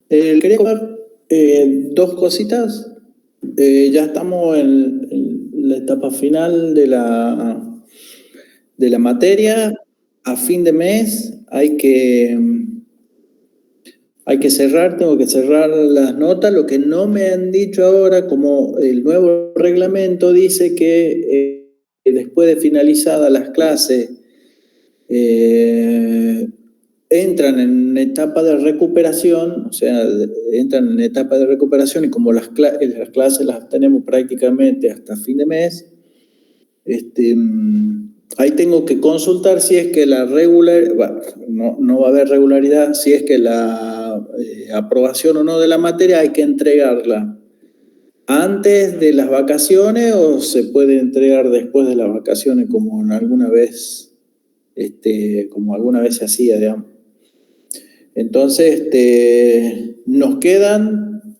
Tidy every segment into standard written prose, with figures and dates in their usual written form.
Quería comentar dos cositas. Ya estamos en la etapa final de la materia. A fin de mes hay que cerrar, tengo que cerrar las notas. Lo que no me han dicho ahora, como el nuevo reglamento dice que después de finalizadas las clases, eh, entran en etapa de recuperación, o sea, entran en etapa de recuperación y como las clases las tenemos prácticamente hasta fin de mes, ahí tengo que consultar si es que la no va a haber regularidad, si es que la aprobación o no de la materia hay que entregarla antes de las vacaciones o se puede entregar después de las vacaciones como alguna vez se hacía, digamos. Entonces, nos quedan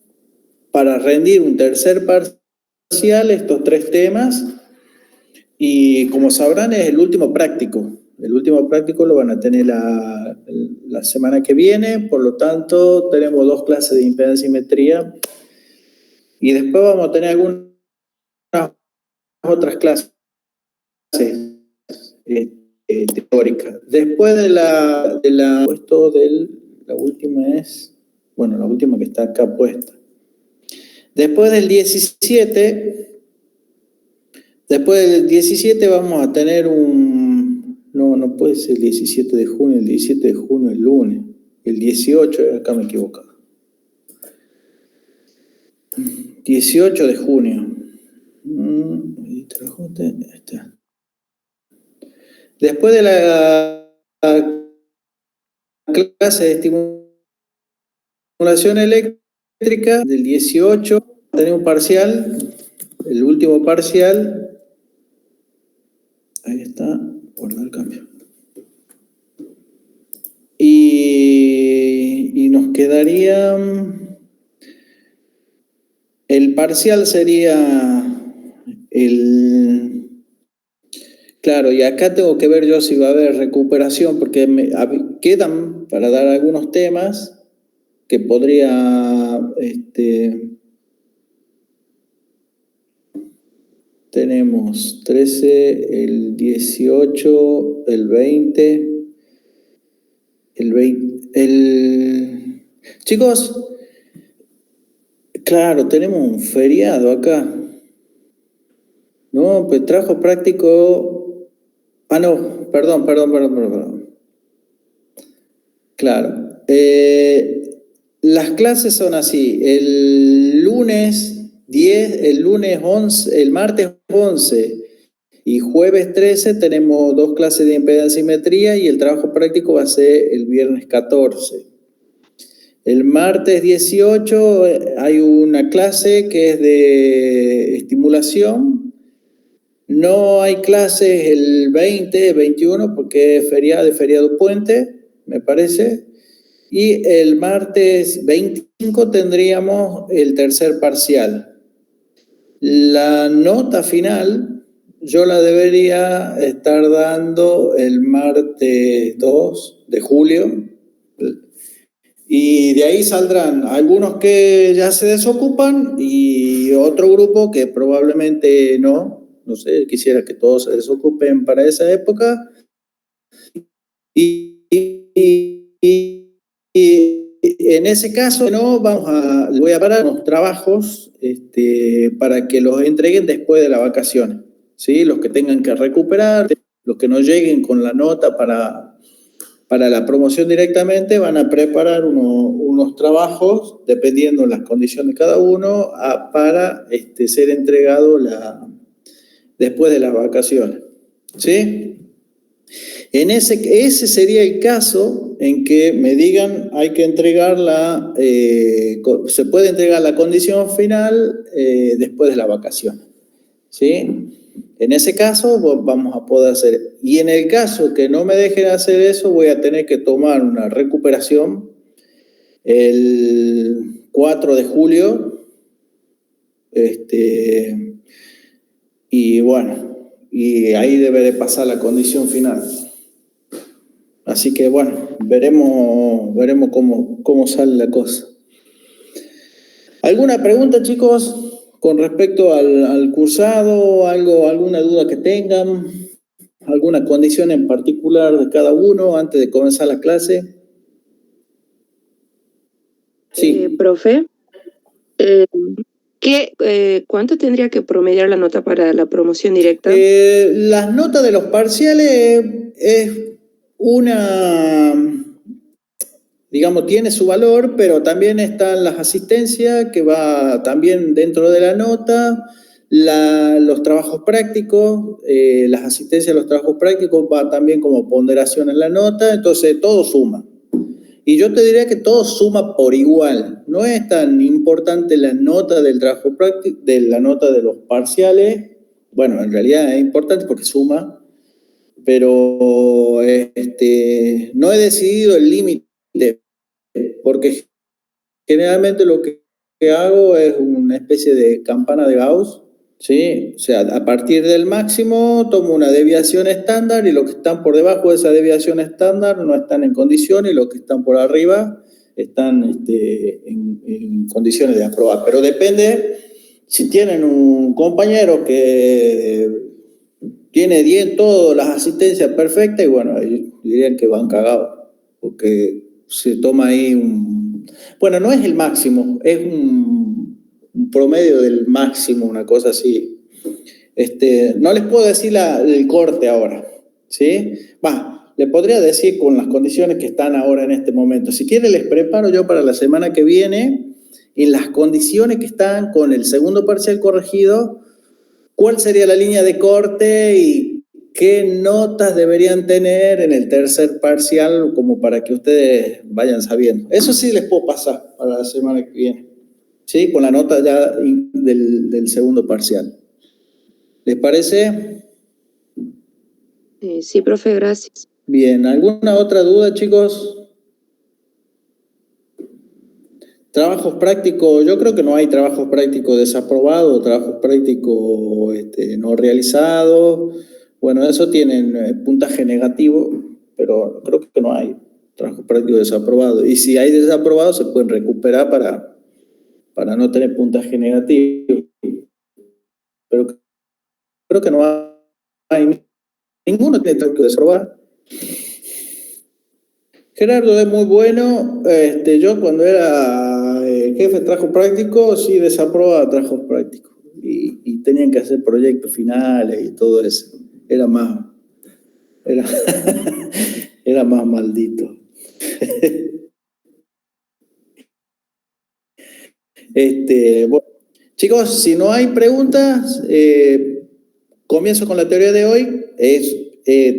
para rendir un tercer parcial estos tres temas y como sabrán es el último práctico. El último práctico lo van a tener la semana que viene, por lo tanto tenemos dos clases de impedancia y simetría y después vamos a tener algunas otras clases teórica. Después la última es, bueno, la última que está acá puesta. Después del 17, vamos a tener no puede ser el 17 de junio, el 17 de junio es lunes, el 18, acá me he equivocado. 18 de junio. Después de la clase de estimulación eléctrica del 18, tenemos un parcial, el último parcial. Ahí está, guardar el cambio. Y nos quedaría. El parcial sería Claro, y acá tengo que ver yo si va a haber recuperación, porque quedan para dar algunos temas que podría, tenemos 13, el 18, el 20, Chicos, claro, tenemos un feriado acá. No, pues trabajo práctico. Ah, no, perdón. Claro. Las clases son así. El lunes 10, el lunes 11, el martes 11 y jueves 13 tenemos dos clases de impedancia y simetría y el trabajo práctico va a ser el viernes 14. El martes 18 hay una clase que es de estimulación. No hay clases el 20, 21 porque es feriado puente, me parece. Y el martes 25 tendríamos el tercer parcial. La nota final yo la debería estar dando el martes 2 de julio. Y de ahí saldrán algunos que ya se desocupan y otro grupo que probablemente no sé, quisiera que todos se desocupen para esa época. Y en ese caso, voy a parar los trabajos para que los entreguen después de las vacaciones, ¿sí? Los que tengan que recuperar, los que no lleguen con la nota para la promoción directamente, van a preparar unos trabajos, dependiendo de las condiciones de cada uno, para ser entregado después de las vacaciones, ¿sí? Ese sería el caso en que me digan hay que entregar se puede entregar la condición final después de la vacación, ¿sí? En ese caso vamos a poder hacer. Y en el caso que no me dejen hacer eso, voy a tener que tomar una recuperación el 4 de julio. Y bueno, y ahí debe de pasar la condición final. Así que bueno, veremos cómo sale la cosa. ¿Alguna pregunta, chicos, con respecto al cursado? ¿Alguna duda que tengan? ¿Alguna condición en particular de cada uno antes de comenzar la clase? Sí. Profe, ¿cuánto tendría que promediar la nota para la promoción directa? Las notas de los parciales es una, digamos, tiene su valor, pero también están las asistencias que va también dentro de la nota, los trabajos prácticos, las asistencias a los trabajos prácticos va también como ponderación en la nota, entonces todo suma. Y yo te diría que todo suma por igual. No es tan importante la nota del trabajo práctico, de la nota de los parciales. Bueno, en realidad es importante porque suma, pero no he decidido el límite, porque generalmente lo que hago es una especie de campana de Gauss, ¿sí? O sea, a partir del máximo tomo una desviación estándar y los que están por debajo de esa desviación estándar no están en condiciones y los que están por arriba están en condiciones de aprobar. Pero depende, si tienen un compañero que tiene 10 todas las asistencias perfectas y bueno, ahí dirían que van cagados, porque se toma ahí bueno, no es el máximo, es un promedio del máximo, una cosa así. No les puedo decir el corte ahora, ¿sí? Le podría decir con las condiciones que están ahora en este momento. Si quieren les preparo yo para la semana que viene, en las condiciones que están con el segundo parcial corregido, cuál sería la línea de corte y qué notas deberían tener en el tercer parcial como para que ustedes vayan sabiendo. Eso sí les puedo pasar para la semana que viene, ¿sí? Con la nota ya del segundo parcial. ¿Les parece? Sí, profe, gracias. Bien, ¿alguna otra duda, chicos? Trabajos prácticos, yo creo que no hay trabajos prácticos desaprobados, trabajos prácticos no realizados. Bueno, eso tienen puntaje negativo, pero creo que no hay trabajos prácticos desaprobados. Y si hay desaprobados, se pueden recuperar para no tener puntaje negativo. Pero creo que no hay ninguno tiene práctico desaprobado. Gerardo es muy bueno. Yo cuando era jefe de trabajo práctico, sí desaprobaba trabajos prácticos. Y tenían que hacer proyectos finales y todo eso. Era más, era, era más maldito. Bueno, chicos, si no hay preguntas, comienzo con la teoría de hoy. Es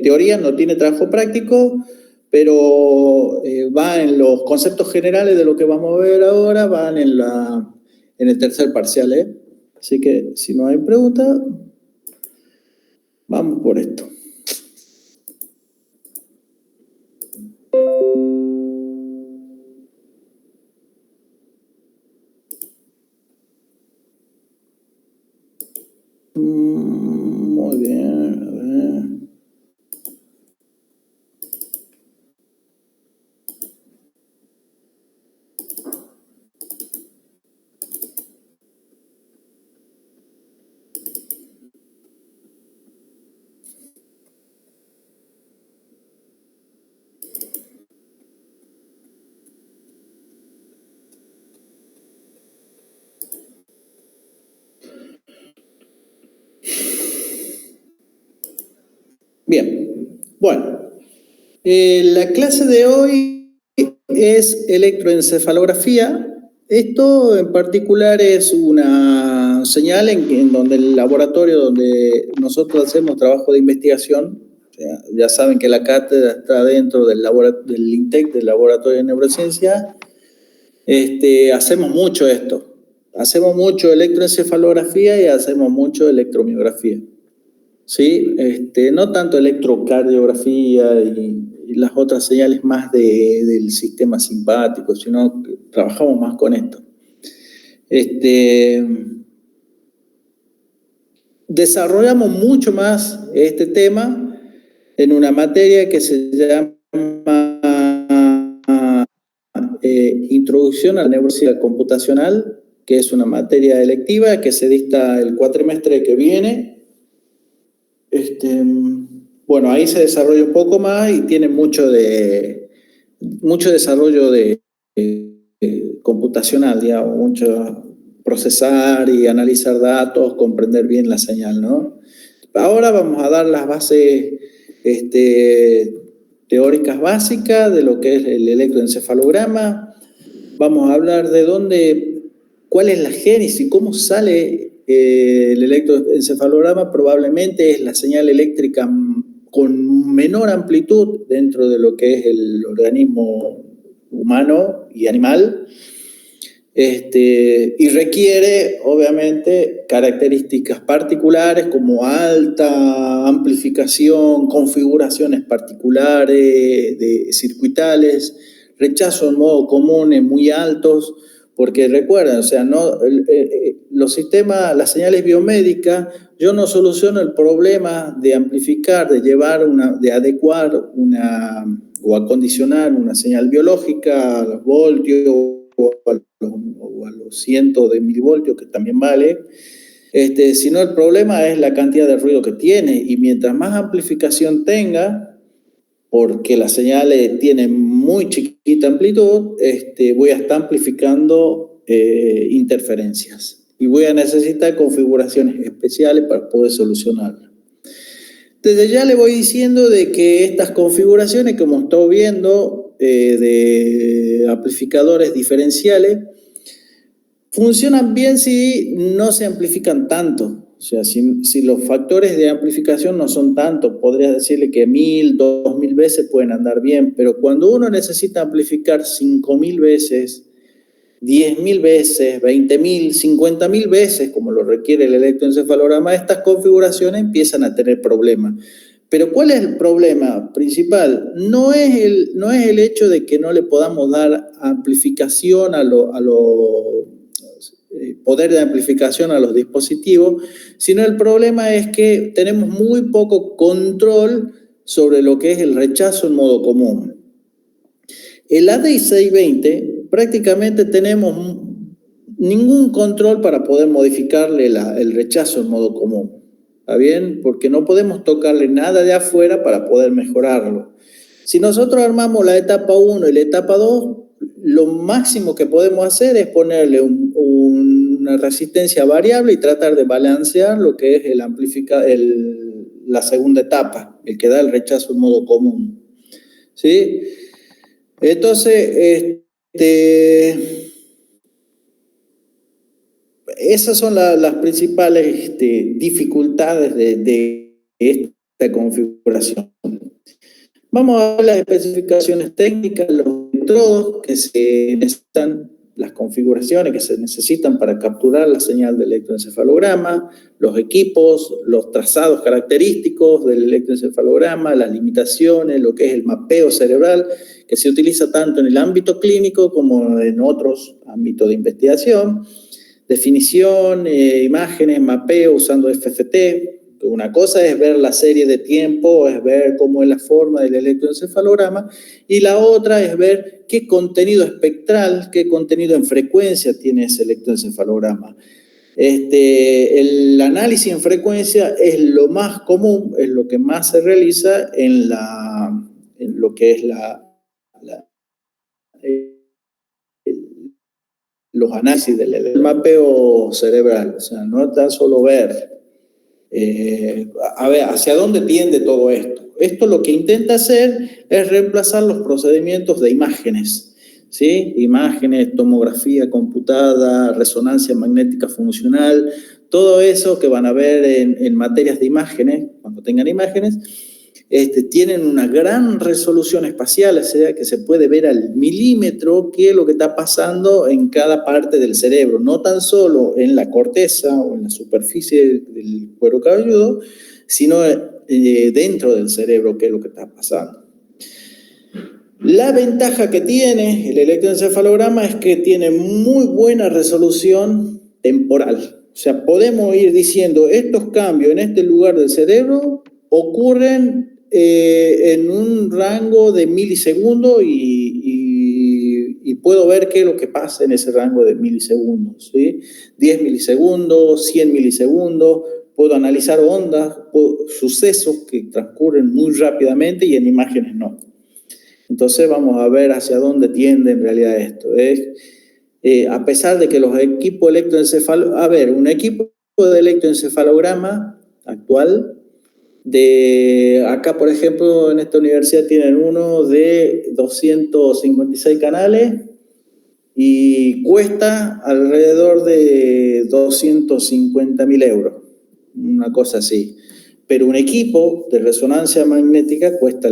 teoría, no tiene trabajo práctico, pero va en los conceptos generales de lo que vamos a ver ahora, van en el tercer parcial, ¿eh? Así que si no hay preguntas, vamos por esto. Muy bien, a ver. Bien, bueno, la clase de hoy es electroencefalografía. Esto en particular es una señal en donde el laboratorio donde nosotros hacemos trabajo de investigación, o sea, ya saben que la cátedra está dentro del INTEC, del Laboratorio de Neurociencia, hacemos mucho esto. Hacemos mucho electroencefalografía y hacemos mucho electromiografía. ¿Sí? No tanto electrocardiografía y las otras señales más del sistema simpático, sino que trabajamos más con esto. Desarrollamos mucho más este tema en una materia que se llama Introducción a la Neurociencia Computacional, que es una materia electiva que se dicta el cuatrimestre que viene. Bueno, ahí se desarrolla un poco más y tiene mucho desarrollo de computacional, digamos, mucho procesar y analizar datos, comprender bien la señal, ¿no? Ahora vamos a dar las bases teóricas básicas de lo que es el electroencefalograma. Vamos a hablar de cuál es la génesis, cómo sale el electroencefalograma. Probablemente es la señal eléctrica con menor amplitud dentro de lo que es el organismo humano y animal. Y requiere, obviamente, características particulares como alta amplificación, configuraciones particulares de circuitales, rechazo en modo común muy altos, porque recuerden, o sea, los sistemas, las señales biomédicas, yo no soluciono el problema de amplificar, de adecuar o acondicionar una señal biológica a los voltios o a los cientos de milivoltios, que también vale, sino el problema es la cantidad de ruido que tiene, y mientras más amplificación tenga, porque la señal tiene muy chiquita amplitud, voy a estar amplificando interferencias y voy a necesitar configuraciones especiales para poder solucionarlo. Desde ya le voy diciendo de que estas configuraciones que hemos estado viendo de amplificadores diferenciales funcionan bien si no se amplifican tanto. O sea, si los factores de amplificación no son tantos, podrías decirle que 1000, 2000 veces pueden andar bien, pero cuando uno necesita amplificar 5000 veces, 10.000 veces, 20.000, 50.000 veces, como lo requiere el electroencefalograma, estas configuraciones empiezan a tener problemas. Pero ¿cuál es el problema principal? No es el hecho de que no le podamos dar amplificación poder de amplificación a los dispositivos, sino el problema es que tenemos muy poco control sobre lo que es el rechazo en modo común. El ADI 620 prácticamente tenemos ningún control para poder modificarle el rechazo en modo común. ¿Está bien? Porque no podemos tocarle nada de afuera para poder mejorarlo. Si nosotros armamos la etapa 1 y la etapa 2, lo máximo que podemos hacer es ponerle una resistencia variable y tratar de balancear lo que es la segunda etapa, el que da el rechazo en modo común. ¿Sí? Entonces, esas son las principales dificultades de esta configuración. Vamos a ver las especificaciones técnicas, los electrodos que se necesitan, las configuraciones que se necesitan para capturar la señal del electroencefalograma, los equipos, los trazados característicos del electroencefalograma, las limitaciones, lo que es el mapeo cerebral, que se utiliza tanto en el ámbito clínico como en otros ámbitos de investigación. Definición, imágenes, mapeo usando FFT. Una cosa es ver la serie de tiempo, es ver cómo es la forma del electroencefalograma, y la otra es ver qué contenido espectral, qué contenido en frecuencia tiene ese electroencefalograma. El análisis en frecuencia es lo más común, es lo que más se realiza en lo que es los análisis del mapeo cerebral. O sea, no tan solo ver. A ver, ¿hacia dónde tiende todo esto? Esto lo que intenta hacer es reemplazar los procedimientos de imágenes, ¿sí? Imágenes, tomografía computada, resonancia magnética funcional, todo eso que van a ver en materias de imágenes, cuando tengan imágenes, tienen una gran resolución espacial, o sea, que se puede ver al milímetro qué es lo que está pasando en cada parte del cerebro, no tan solo en la corteza o en la superficie del cuero cabelludo, sino dentro del cerebro, qué es lo que está pasando. La ventaja que tiene el electroencefalograma es que tiene muy buena resolución temporal. O sea, podemos ir diciendo, estos cambios en este lugar del cerebro ocurren en un rango de milisegundos y puedo ver qué es lo que pasa en ese rango de milisegundos, ¿sí? 10 milisegundos, 100 milisegundos, puedo analizar ondas, sucesos que transcurren muy rápidamente y en imágenes no. Entonces vamos a ver hacia dónde tiende en realidad esto. A pesar de que los equipos electroencefalograma, a ver, un equipo de electroencefalograma actual, de acá por ejemplo en esta universidad tienen uno de 256 canales y cuesta alrededor de 250.000 euros, una cosa así. Pero un equipo de resonancia magnética cuesta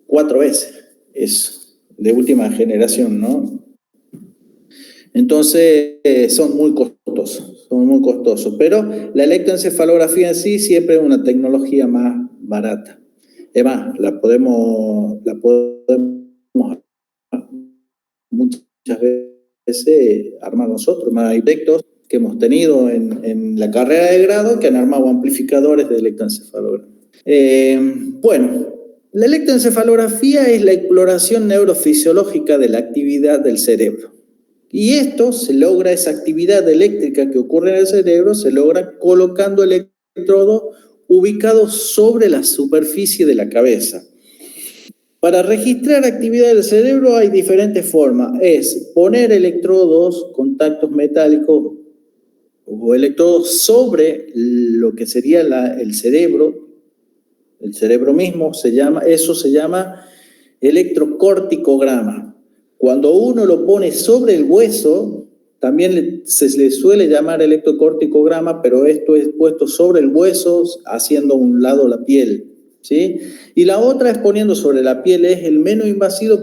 4 veces eso, de última generación, ¿no? Entonces son muy costosos, pero la electroencefalografía en sí siempre es una tecnología más barata. Es más, la podemos muchas veces armar nosotros. Hay proyectos que hemos tenido en la carrera de grado que han armado amplificadores de electroencefalografía. Bueno, la electroencefalografía es la exploración neurofisiológica de la actividad del cerebro. Y esto se logra, esa actividad eléctrica que ocurre en el cerebro, se logra colocando electrodos ubicados sobre la superficie de la cabeza. Para registrar actividad del cerebro hay diferentes formas. Es poner electrodos, contactos metálicos o electrodos sobre lo que sería el cerebro mismo, eso se llama electrocorticograma. Cuando uno lo pone sobre el hueso, también se le suele llamar electrocorticograma, pero esto es puesto sobre el hueso, haciendo a un lado la piel, ¿sí? Y la otra es poniendo sobre la piel, es el menos invasivo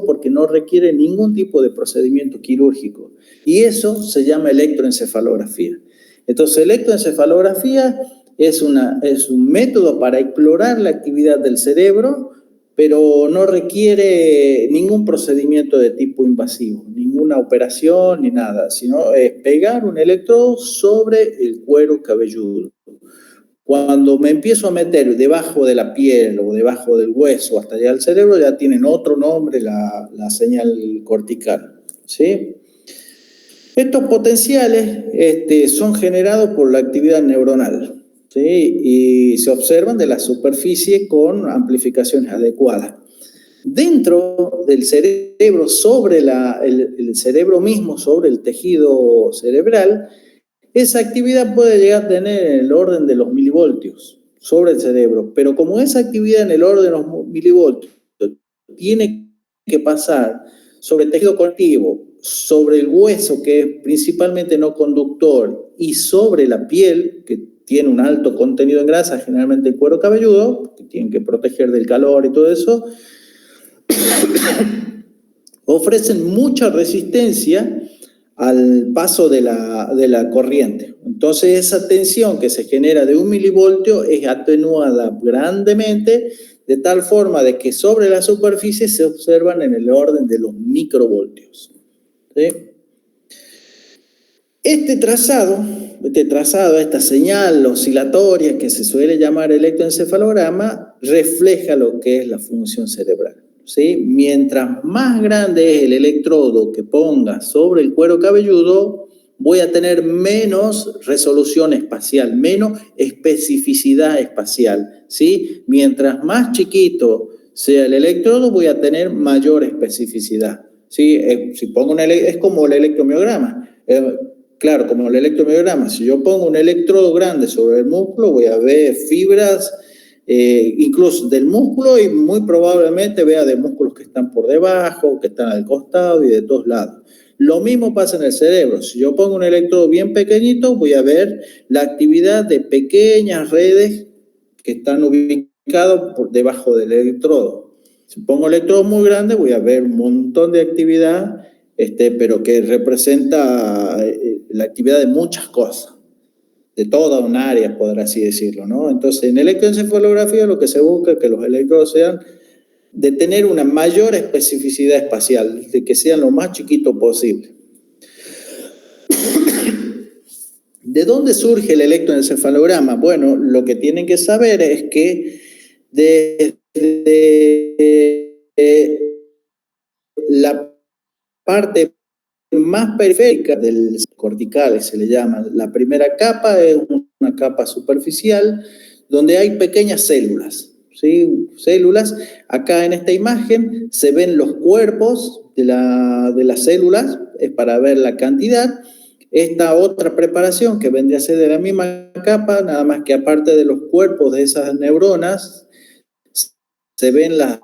porque no requiere ningún tipo de procedimiento quirúrgico. Y eso se llama electroencefalografía. Entonces, electroencefalografía es un método para explorar la actividad del cerebro, pero no requiere ningún procedimiento de tipo invasivo, ninguna operación ni nada, sino es pegar un electrodo sobre el cuero cabelludo. Cuando me empiezo a meter debajo de la piel o debajo del hueso hasta llegar al cerebro, ya tienen otro nombre la señal cortical, ¿sí? Estos potenciales son generados por la actividad neuronal, ¿sí? Y se observan de la superficie con amplificaciones adecuadas. Dentro del cerebro, sobre el cerebro mismo, sobre el tejido cerebral, esa actividad puede llegar a tener el orden de los milivoltios sobre el cerebro, pero como esa actividad en el orden de los milivoltios tiene que pasar sobre el tejido conectivo, sobre el hueso, que es principalmente no conductor, y sobre la piel, que tiene un alto contenido en grasa, generalmente el cuero cabelludo, que tienen que proteger del calor y todo eso, ofrecen mucha resistencia al paso de la corriente. Entonces, esa tensión que se genera de 1 milivoltio es atenuada grandemente, de tal forma de que sobre la superficie se observan en el orden de los microvoltios. ¿Sí? Este trazado, esta señal oscilatoria que se suele llamar electroencefalograma, refleja lo que es la función cerebral. ¿Sí? Mientras más grande es el electrodo que ponga sobre el cuero cabelludo, voy a tener menos resolución espacial, menos especificidad espacial, ¿sí? Mientras más chiquito sea el electrodo, voy a tener mayor especificidad, ¿sí? Si pongo es como el electromiograma. Claro, como el electromiograma, si yo pongo un electrodo grande sobre el músculo, voy a ver fibras, incluso del músculo, y muy probablemente vea de músculos que están por debajo, que están al costado y de todos lados. Lo mismo pasa en el cerebro. Si yo pongo un electrodo bien pequeñito, voy a ver la actividad de pequeñas redes que están ubicadas por debajo del electrodo. Si pongo electrodos muy grandes, voy a ver un montón de actividad, pero que representa la actividad de muchas cosas, de toda un área, por así decirlo, ¿no? Entonces, en electroencefalografía lo que se busca es que los electrodos sean de tener una mayor especificidad espacial, de que sean lo más chiquito posible. ¿De dónde surge el electroencefalograma? Bueno, lo que tienen que saber es que desde la parte más periférica del cortical, se le llama. La primera capa es una capa superficial donde hay pequeñas células, ¿sí? Células. Acá en esta imagen se ven los cuerpos de las células, es para ver la cantidad. Esta otra preparación que vendría a ser de la misma capa, nada más que aparte de los cuerpos de esas neuronas, se ven las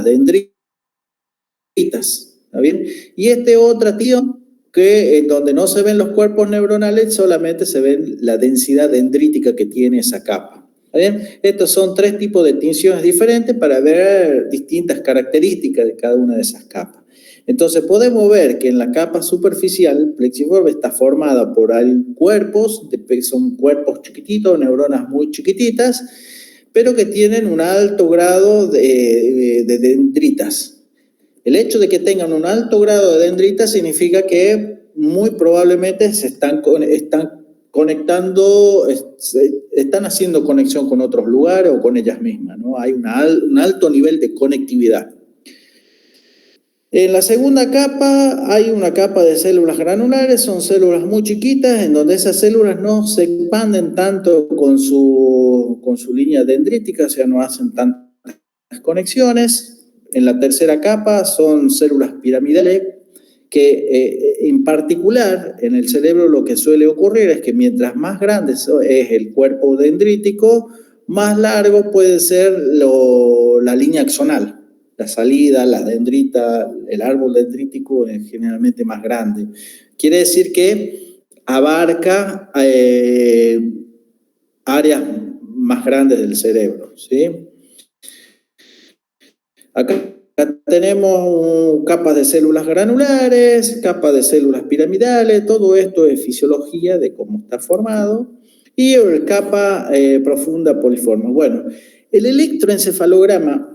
dendritas. ¿Está bien? Y otra tío que en donde no se ven los cuerpos neuronales, solamente se ve la densidad dendrítica que tiene esa capa. ¿Está bien? Estos son 3 tipos de tinciones diferentes para ver distintas características de cada una de esas capas. Entonces podemos ver que en la capa superficial, plexiforme está formada por cuerpos, son cuerpos chiquititos, neuronas muy chiquititas, pero que tienen un alto grado de dendritas. El hecho de que tengan un alto grado de dendritas significa que muy probablemente se están conectando, están haciendo conexión con otros lugares o con ellas mismas, ¿no? Hay un alto nivel de conectividad. En la segunda capa hay una capa de células granulares, son células muy chiquitas en donde esas células no se expanden tanto con su línea dendrítica, o sea, no hacen tantas conexiones. En la tercera capa son células piramidales que en particular en el cerebro lo que suele ocurrir es que mientras más grande es el cuerpo dendrítico, más largo puede ser la línea axonal. La salida, la dendrita, el árbol dendrítico es generalmente más grande. Quiere decir que abarca áreas más grandes del cerebro, ¿sí? Acá tenemos capas de células granulares, capas de células piramidales, todo esto es fisiología de cómo está formado, y capa profunda poliforme. Bueno, el electroencefalograma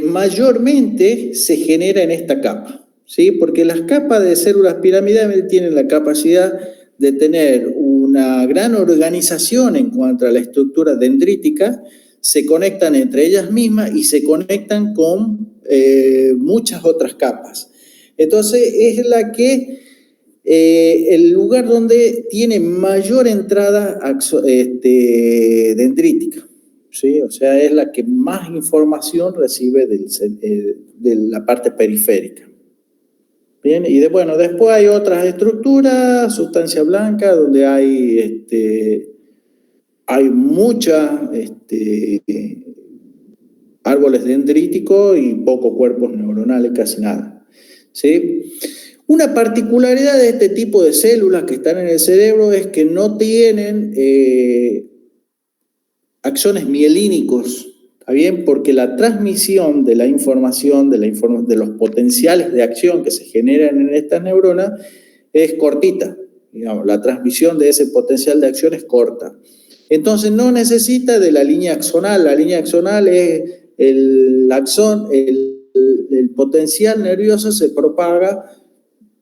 mayormente se genera en esta capa, ¿sí? Porque las capas de células piramidales tienen la capacidad de tener una gran organización en cuanto a la estructura dendrítica, se conectan entre ellas mismas y se conectan con muchas otras capas. Entonces es el lugar donde tiene mayor entrada dendrítica, ¿sí? O sea, es la que más información recibe de la parte periférica. Bien, y después hay otras estructuras, sustancia blanca, donde hay muchas árboles dendríticos y pocos cuerpos neuronales, casi nada, ¿sí? Una particularidad de este tipo de células que están en el cerebro es que no tienen axones mielínicos, ¿está bien? Porque la transmisión de la información, de los potenciales de acción que se generan en estas neuronas es cortita, digamos, la transmisión de ese potencial de acción es corta. Entonces no necesita de la línea axonal. La línea axonal es el axón, el potencial nervioso se propaga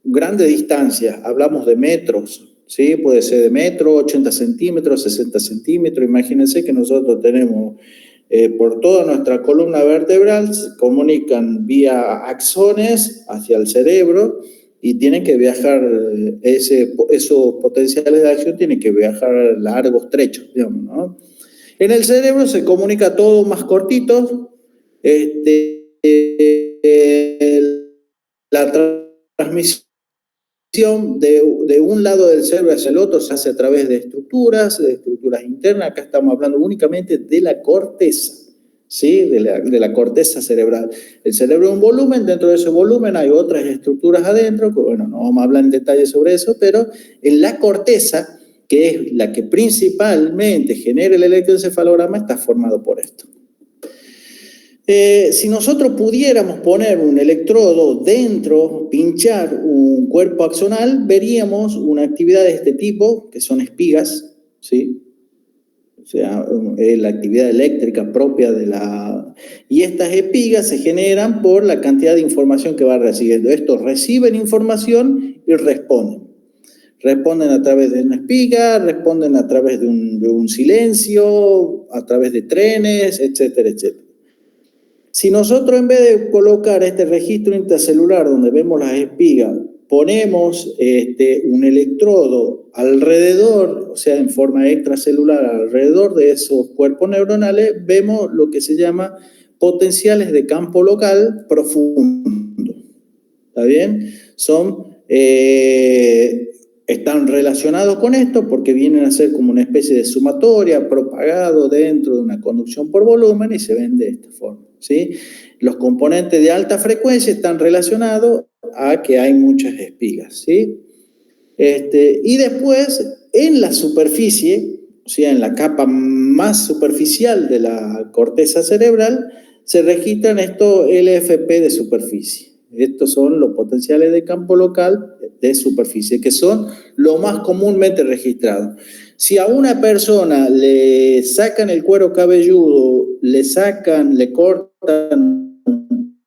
grandes distancias, hablamos de metros, ¿sí? Puede ser de metro, 80 centímetros, 60 centímetros. Imagínense que nosotros tenemos por toda nuestra columna vertebral, se comunican vía axones hacia el cerebro y tienen que viajar, esos potenciales de acción tienen que viajar largos trechos, digamos, ¿no? En el cerebro se comunica todo más cortito, la transmisión de un lado del cerebro hacia el otro se hace a través de estructuras internas. Acá estamos hablando únicamente de la corteza, ¿sí? De la corteza cerebral. El cerebro es un volumen, dentro de ese volumen hay otras estructuras adentro, que bueno, no vamos a hablar en detalle sobre eso, pero en la corteza, que es la que principalmente genera el electroencefalograma, está formado por esto. Si nosotros pudiéramos poner un electrodo dentro, pinchar un cuerpo axonal, veríamos una actividad de este tipo, que son espigas, ¿sí? O sea, la actividad eléctrica propia de la... Y estas espigas se generan por la cantidad de información que va recibiendo. Estos reciben información y responden. Responden a través de una espiga, responden a través de un silencio, a través de trenes, etcétera, etcétera. Si nosotros en vez de colocar este registro intracelular donde vemos las espigas, ponemos un electrodo alrededor, o sea, en forma extracelular alrededor de esos cuerpos neuronales, vemos lo que se llama potenciales de campo local profundo. ¿Está bien? Están relacionados con esto porque vienen a ser como una especie de sumatoria propagado dentro de una conducción por volumen y se ven de esta forma, ¿sí? Los componentes de alta frecuencia están relacionados a que hay muchas espigas, ¿sí? Y después, en la superficie, o sea, en la capa más superficial de la corteza cerebral, se registran estos LFP de superficie. Estos son los potenciales de campo local de superficie, que son lo más comúnmente registrados. Si a una persona le sacan el cuero cabelludo, le cortan un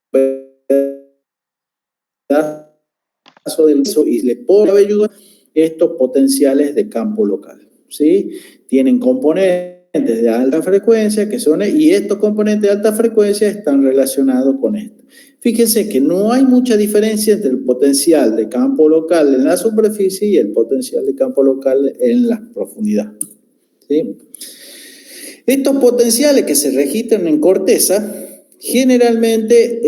pedazo del hueso y le ponen cabelludo, estos potenciales de campo local, ¿sí? Tienen componentes de alta frecuencia y estos componentes de alta frecuencia están relacionados con esto. Fíjense que no hay mucha diferencia entre el potencial de campo local en la superficie y el potencial de campo local en la profundidad, ¿sí? Estos potenciales que se registran en corteza generalmente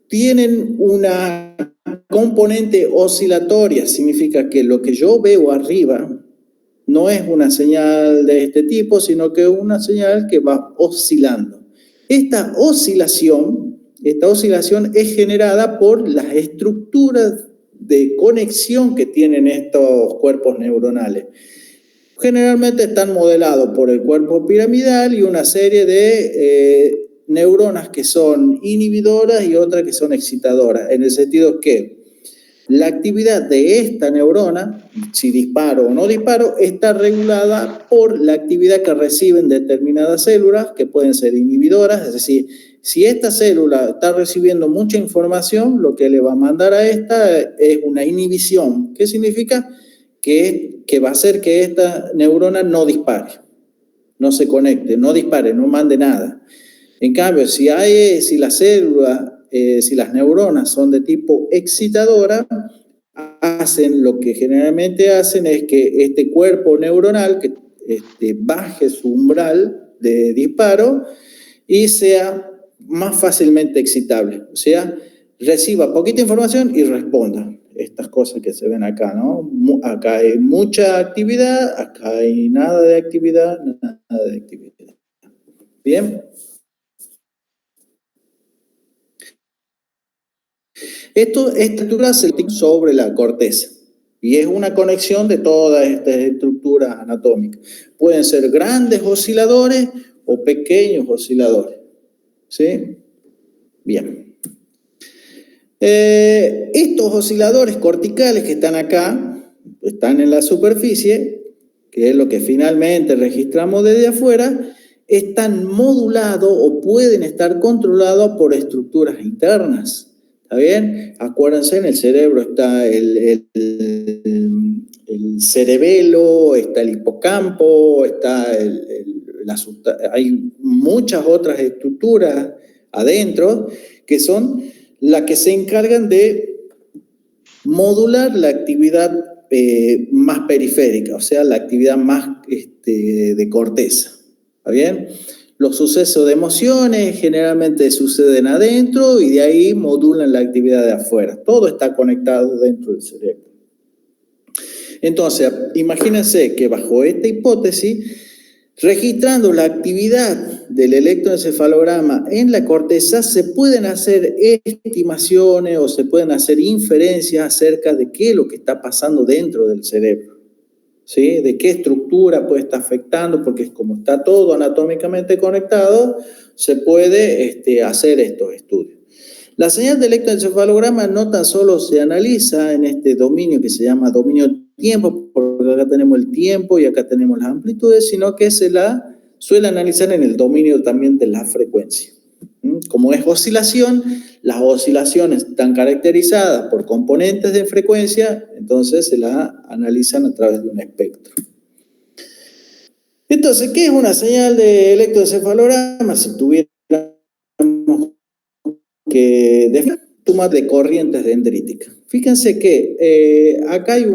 tienen una componente oscilatoria, significa que lo que yo veo arriba no es una señal de este tipo, sino que es una señal que va oscilando. Esta oscilación es generada por las estructuras de conexión que tienen estos cuerpos neuronales. Generalmente están modelados por el cuerpo piramidal y una serie de neuronas que son inhibidoras y otras que son excitadoras, en el sentido que la actividad de esta neurona, si disparo o no disparo, está regulada por la actividad que reciben determinadas células que pueden ser inhibidoras, es decir, si esta célula está recibiendo mucha información, lo que le va a mandar a esta es una inhibición. ¿Qué significa? Que va a hacer que esta neurona no dispare, no se conecte, no dispare, no mande nada. En cambio, si las neuronas son de tipo excitadora, lo que generalmente hacen es que este cuerpo neuronal que baje su umbral de disparo y sea más fácilmente excitable, o sea, reciba poquita información y responda. Estas cosas que se ven acá, ¿no? Acá hay mucha actividad, acá hay nada de actividad, nada de actividad. ¿Bien? Esta estructura se tiene sobre la corteza y es una conexión de todas estas estructuras anatómicas. Pueden ser grandes osciladores o pequeños osciladores, ¿sí? Bien. Estos osciladores corticales que están acá, están en la superficie, que es lo que finalmente registramos desde afuera, están modulados o pueden estar controlados por estructuras internas. ¿Está bien? Acuérdense, en el cerebro está el cerebelo, está el hipocampo, hay muchas otras estructuras adentro que son las que se encargan de modular la actividad más periférica, o sea, la actividad más de corteza. ¿Está bien? Los sucesos de emociones generalmente suceden adentro y de ahí modulan la actividad de afuera. Todo está conectado dentro del cerebro. Entonces, imagínense que bajo esta hipótesis, registrando la actividad del electroencefalograma en la corteza, se pueden hacer estimaciones o se pueden hacer inferencias acerca de qué es lo que está pasando dentro del cerebro, ¿sí? De qué estructura puede estar afectando, porque como está todo anatómicamente conectado, se puede hacer estos estudios. La señal de electroencefalograma no tan solo se analiza en este dominio que se llama dominio tiempo, porque acá tenemos el tiempo y acá tenemos las amplitudes, sino que se la suele analizar en el dominio también de la frecuencia. Como es oscilación, las oscilaciones están caracterizadas por componentes de frecuencia, entonces se la analizan a través de un espectro. Entonces, ¿qué es una señal de electroencefalograma? Si tuviera que define suma de corrientes dendríticas. Fíjense que acá hay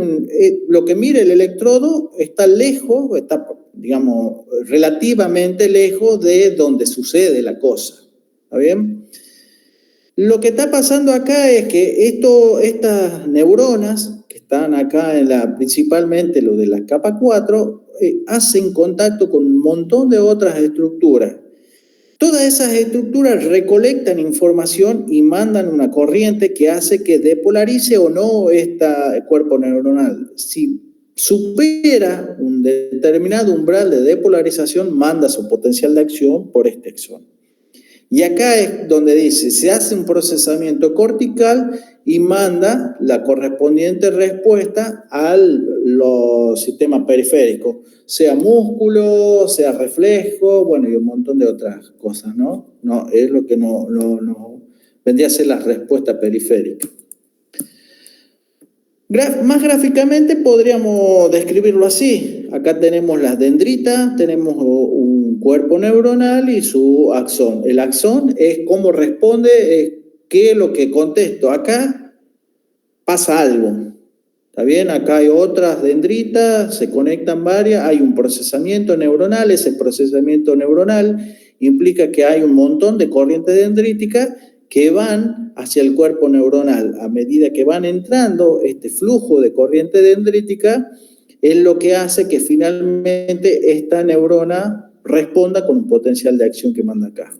lo que mide el electrodo está lejos, está, digamos, relativamente lejos de donde sucede la cosa. ¿Está bien? Lo que está pasando acá es que estas neuronas que están acá principalmente lo de la capa 4, hacen contacto con un montón de otras estructuras. Todas esas estructuras recolectan información y mandan una corriente que hace que depolarice o no este cuerpo neuronal. Si supera un determinado umbral de depolarización, manda su potencial de acción por este axón. Y acá es donde dice, se hace un procesamiento cortical y manda la correspondiente respuesta a los sistemas periféricos, sea músculo, sea reflejo, bueno, y un montón de otras cosas, ¿no? No es lo que no vendría a ser la respuesta periférica. Más gráficamente podríamos describirlo así. Acá tenemos las dendritas, tenemos un cuerpo neuronal y su axón. El axón es cómo responde, qué es lo que contesto. Acá pasa algo. ¿Está bien? Acá hay otras dendritas, se conectan varias, hay un procesamiento neuronal. Ese procesamiento neuronal implica que hay un montón de corrientes dendríticas que van hacia el cuerpo neuronal. A medida que van entrando, este flujo de corriente dendrítica es lo que hace que finalmente esta neurona responda con un potencial de acción que manda acá.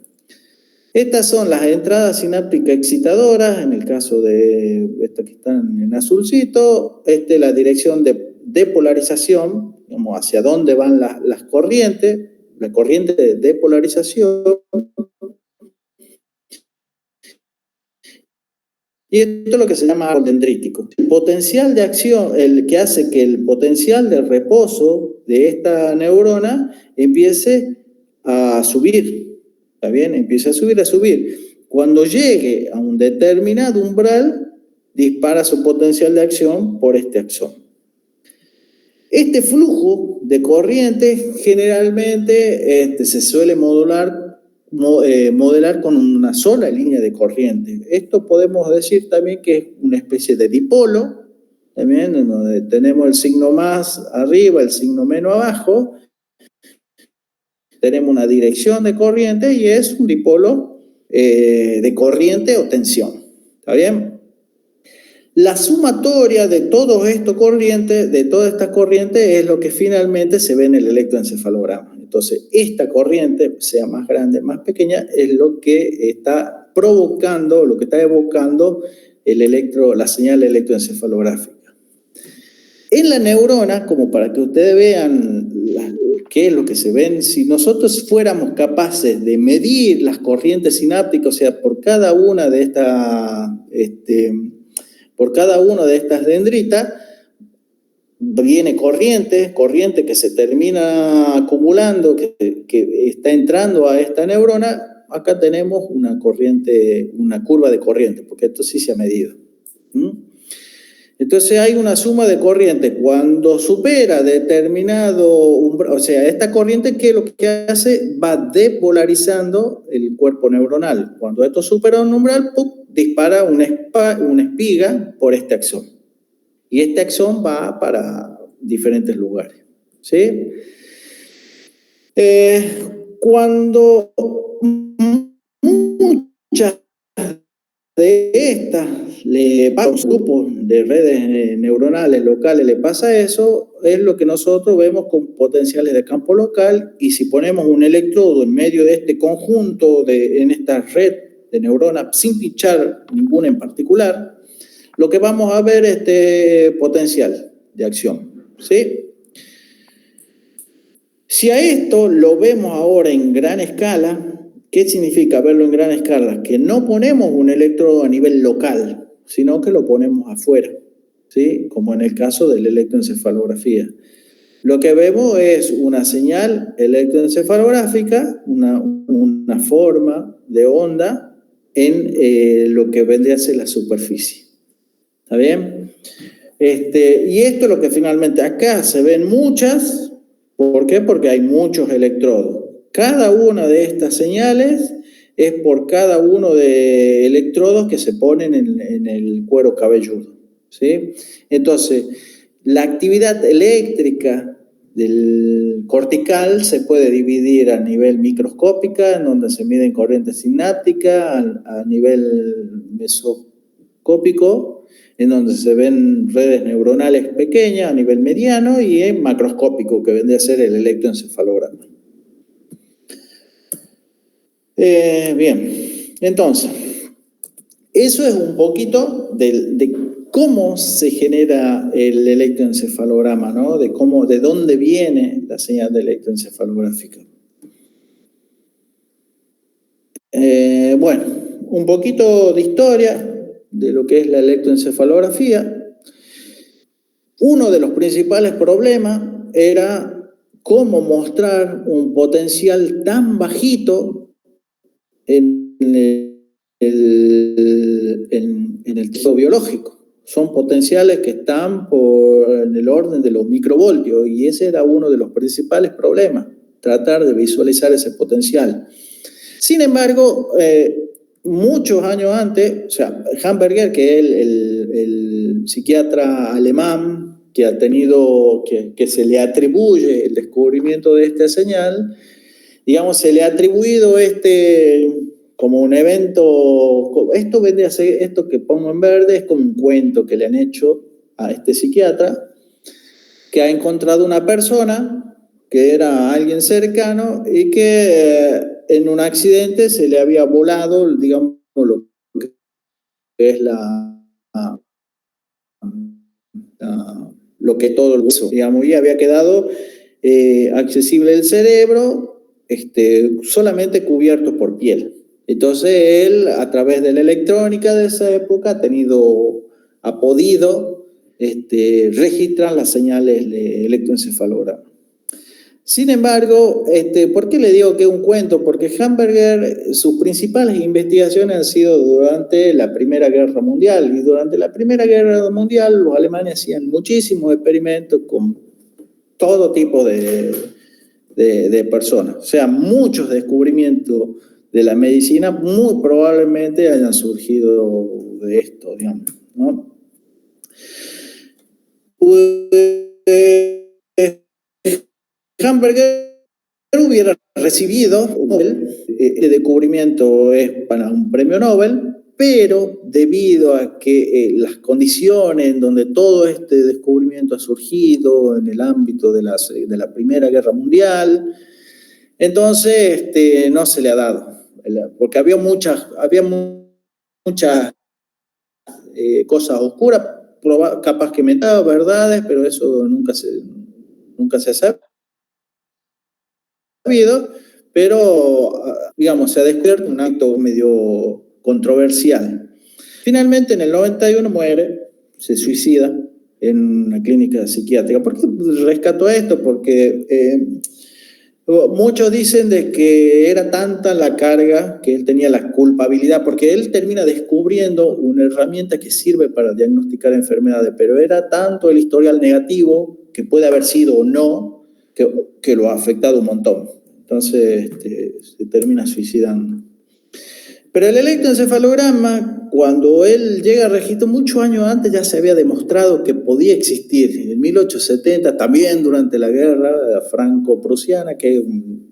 Estas son las entradas sinápticas excitadoras, en el caso de estas que están en azulcito. Esta es la dirección de depolarización, digamos, hacia dónde van las corrientes, la corriente de depolarización. Y esto es lo que se llama árbol dendrítico. El potencial de acción, el que hace que el potencial de reposo de esta neurona empiece a subir. ¿Está bien? Empieza a subir. Cuando llegue a un determinado umbral, dispara su potencial de acción por este axón. Este flujo de corriente generalmente se suele modelar con una sola línea de corriente. Esto podemos decir también que es una especie de dipolo, también en donde tenemos el signo más arriba, el signo menos abajo. Tenemos una dirección de corriente y es un dipolo de corriente o tensión. ¿Está bien? La sumatoria de todas estas corrientes, es lo que finalmente se ve en el electroencefalograma. Entonces, esta corriente, sea más grande, más pequeña, es lo que está provocando, lo que está evocando la señal electroencefalográfica. En la neurona, como para que ustedes vean qué es lo que se ven, si nosotros fuéramos capaces de medir las corrientes sinápticas, o sea, por cada una de estas dendritas, viene corriente que se termina acumulando, que está entrando a esta neurona. Acá tenemos una curva de corriente, porque esto sí se ha medido. Entonces hay una suma de corriente. Cuando supera determinado umbral, o sea, esta corriente, ¿qué es lo que hace? Va depolarizando el cuerpo neuronal. Cuando esto supera un umbral, ¡pum!, dispara una espiga por este axón. Y este axón va para diferentes lugares. ¿Sí? Cuando muchas de estas le pasa a un grupo de redes neuronales locales, le pasa eso, es lo que nosotros vemos con potenciales de campo local. Y si ponemos un electrodo en medio de este conjunto, en esta red de neuronas, sin pinchar ninguna en particular, lo que vamos a ver es este potencial de acción. ¿Sí? Si a esto lo vemos ahora en gran escala, ¿qué significa verlo en gran escala? Que no ponemos un electrodo a nivel local, sino que lo ponemos afuera, ¿sí? Como en el caso de la electroencefalografía. Lo que vemos es una señal electroencefalográfica, una forma de onda en lo que vendría a ser la superficie. ¿Está bien? Y esto es lo que finalmente acá se ven muchas. ¿Por qué? Porque hay muchos electrodos. Cada una de estas señales es por cada uno de electrodos que se ponen en el cuero cabelludo, ¿sí? Entonces, la actividad eléctrica del cortical se puede dividir a nivel microscópica, en donde se miden corrientes sinápticas, a nivel mesoscópico, en donde se ven redes neuronales pequeñas a nivel mediano, y en macroscópico, que vendría a ser el electroencefalograma. Bien, entonces, eso es un poquito de cómo se genera el electroencefalograma, ¿no? De dónde viene la señal de electroencefalográfica. Bueno, un poquito de historia de lo que es la electroencefalografía. Uno de los principales problemas era cómo mostrar un potencial tan bajito en el tejido biológico. Son potenciales que están en el orden de los microvoltios, y ese era uno de los principales problemas, tratar de visualizar ese potencial. Sin embargo, muchos años antes, o sea, Hamburger, que es el psiquiatra alemán que ha tenido, que se le atribuye el descubrimiento de esta señal, digamos, se le ha atribuido como un evento. Esto vendría a ser, esto que pongo en verde es como un cuento que le han hecho a este psiquiatra, que ha encontrado una persona que era alguien cercano y que en un accidente se le había volado, digamos, lo que es lo que todo el hueso, digamos, y había quedado accesible el cerebro, solamente cubierto por piel. Entonces él, a través de la electrónica de esa época, ha podido registrar las señales de electroencefalograma. Sin embargo, ¿por qué le digo que es un cuento? Porque Hamburger, sus principales investigaciones han sido durante la Primera Guerra Mundial, y durante la Primera Guerra Mundial los alemanes hacían muchísimos experimentos con todo tipo de personas. O sea, muchos descubrimientos de la medicina muy probablemente hayan surgido de esto, digamos, ¿no? Hamburger hubiera recibido un Nobel. Este descubrimiento es para un premio Nobel, pero debido a que las condiciones en donde todo este descubrimiento ha surgido en el ámbito de la Primera Guerra Mundial, entonces no se le ha dado, porque había muchas cosas oscuras, capaz que inventaba verdades, pero eso nunca se ha sabido, pero digamos, se ha descubierto un acto medio controversial. Finalmente, en el 91 muere, se suicida en una clínica psiquiátrica. ¿Por qué rescato esto? Porque muchos dicen de que era tanta la carga que él tenía la culpabilidad, porque él termina descubriendo una herramienta que sirve para diagnosticar enfermedades, pero era tanto el historial negativo, que puede haber sido o no, que lo ha afectado un montón. Entonces se termina suicidando. Pero el electroencefalograma, cuando él llega a registro, muchos años antes ya se había demostrado que podía existir. En 1870, también durante la guerra franco-prusiana, que es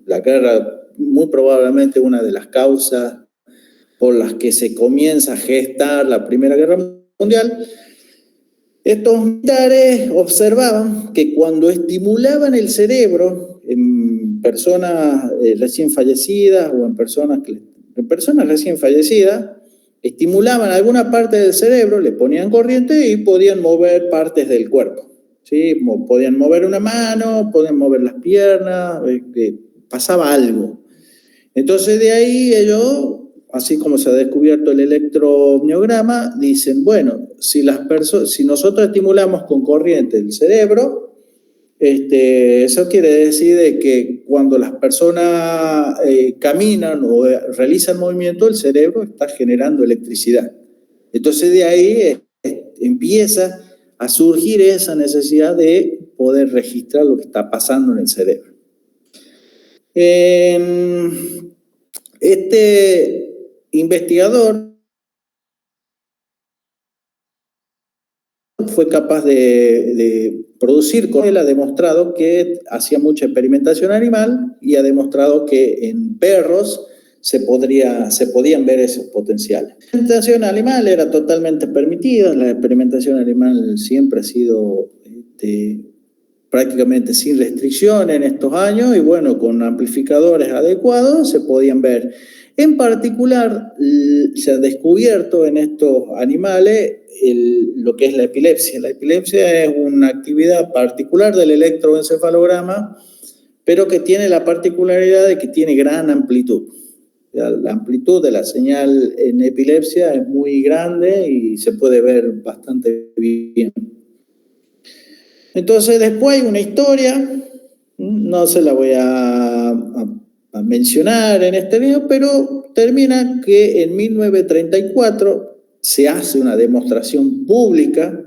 la guerra muy probablemente una de las causas por las que se comienza a gestar la Primera Guerra Mundial, estos militares observaban que cuando estimulaban el cerebro en personas recién fallecidas o en personas recién fallecidas, estimulaban alguna parte del cerebro, le ponían corriente y podían mover partes del cuerpo, ¿sí? Podían mover una mano, podían mover las piernas, pasaba algo. Entonces de ahí ellos, así como se ha descubierto el electromiograma, dicen, bueno, si nosotros estimulamos con corriente el cerebro, eso quiere decir de que cuando las personas caminan o realizan movimiento, el cerebro está generando electricidad. Entonces de ahí empieza a surgir esa necesidad de poder registrar lo que está pasando en el cerebro. Este investigador fue capaz de producir con él, ha demostrado que hacía mucha experimentación animal y ha demostrado que en perros se podían ver esos potenciales. La experimentación animal era totalmente permitida, la experimentación animal siempre ha sido prácticamente sin restricción en estos años y bueno, con amplificadores adecuados se podían ver. En particular, se ha descubierto en estos animales lo que es la epilepsia. La epilepsia es una actividad particular del electroencefalograma, pero que tiene la particularidad de que tiene gran amplitud. La amplitud de la señal en epilepsia es muy grande y se puede ver bastante bien. Entonces, después hay una historia, no se la voy a mencionar en este video, pero termina que en 1934 se hace una demostración pública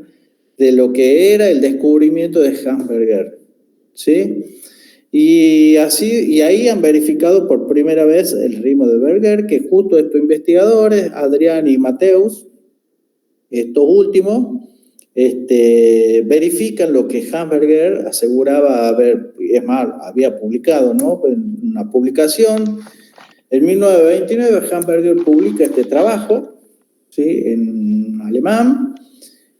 de lo que era el descubrimiento de Hans Berger, ¿sí? Y ahí han verificado por primera vez el ritmo de Berger, que justo estos investigadores, Adrián y Mateus, estos últimos, verifican lo que Hans Berger aseguraba haber, es más, había publicado, ¿no? En una publicación, en 1929 Hans Berger publica este trabajo, ¿sí? En alemán,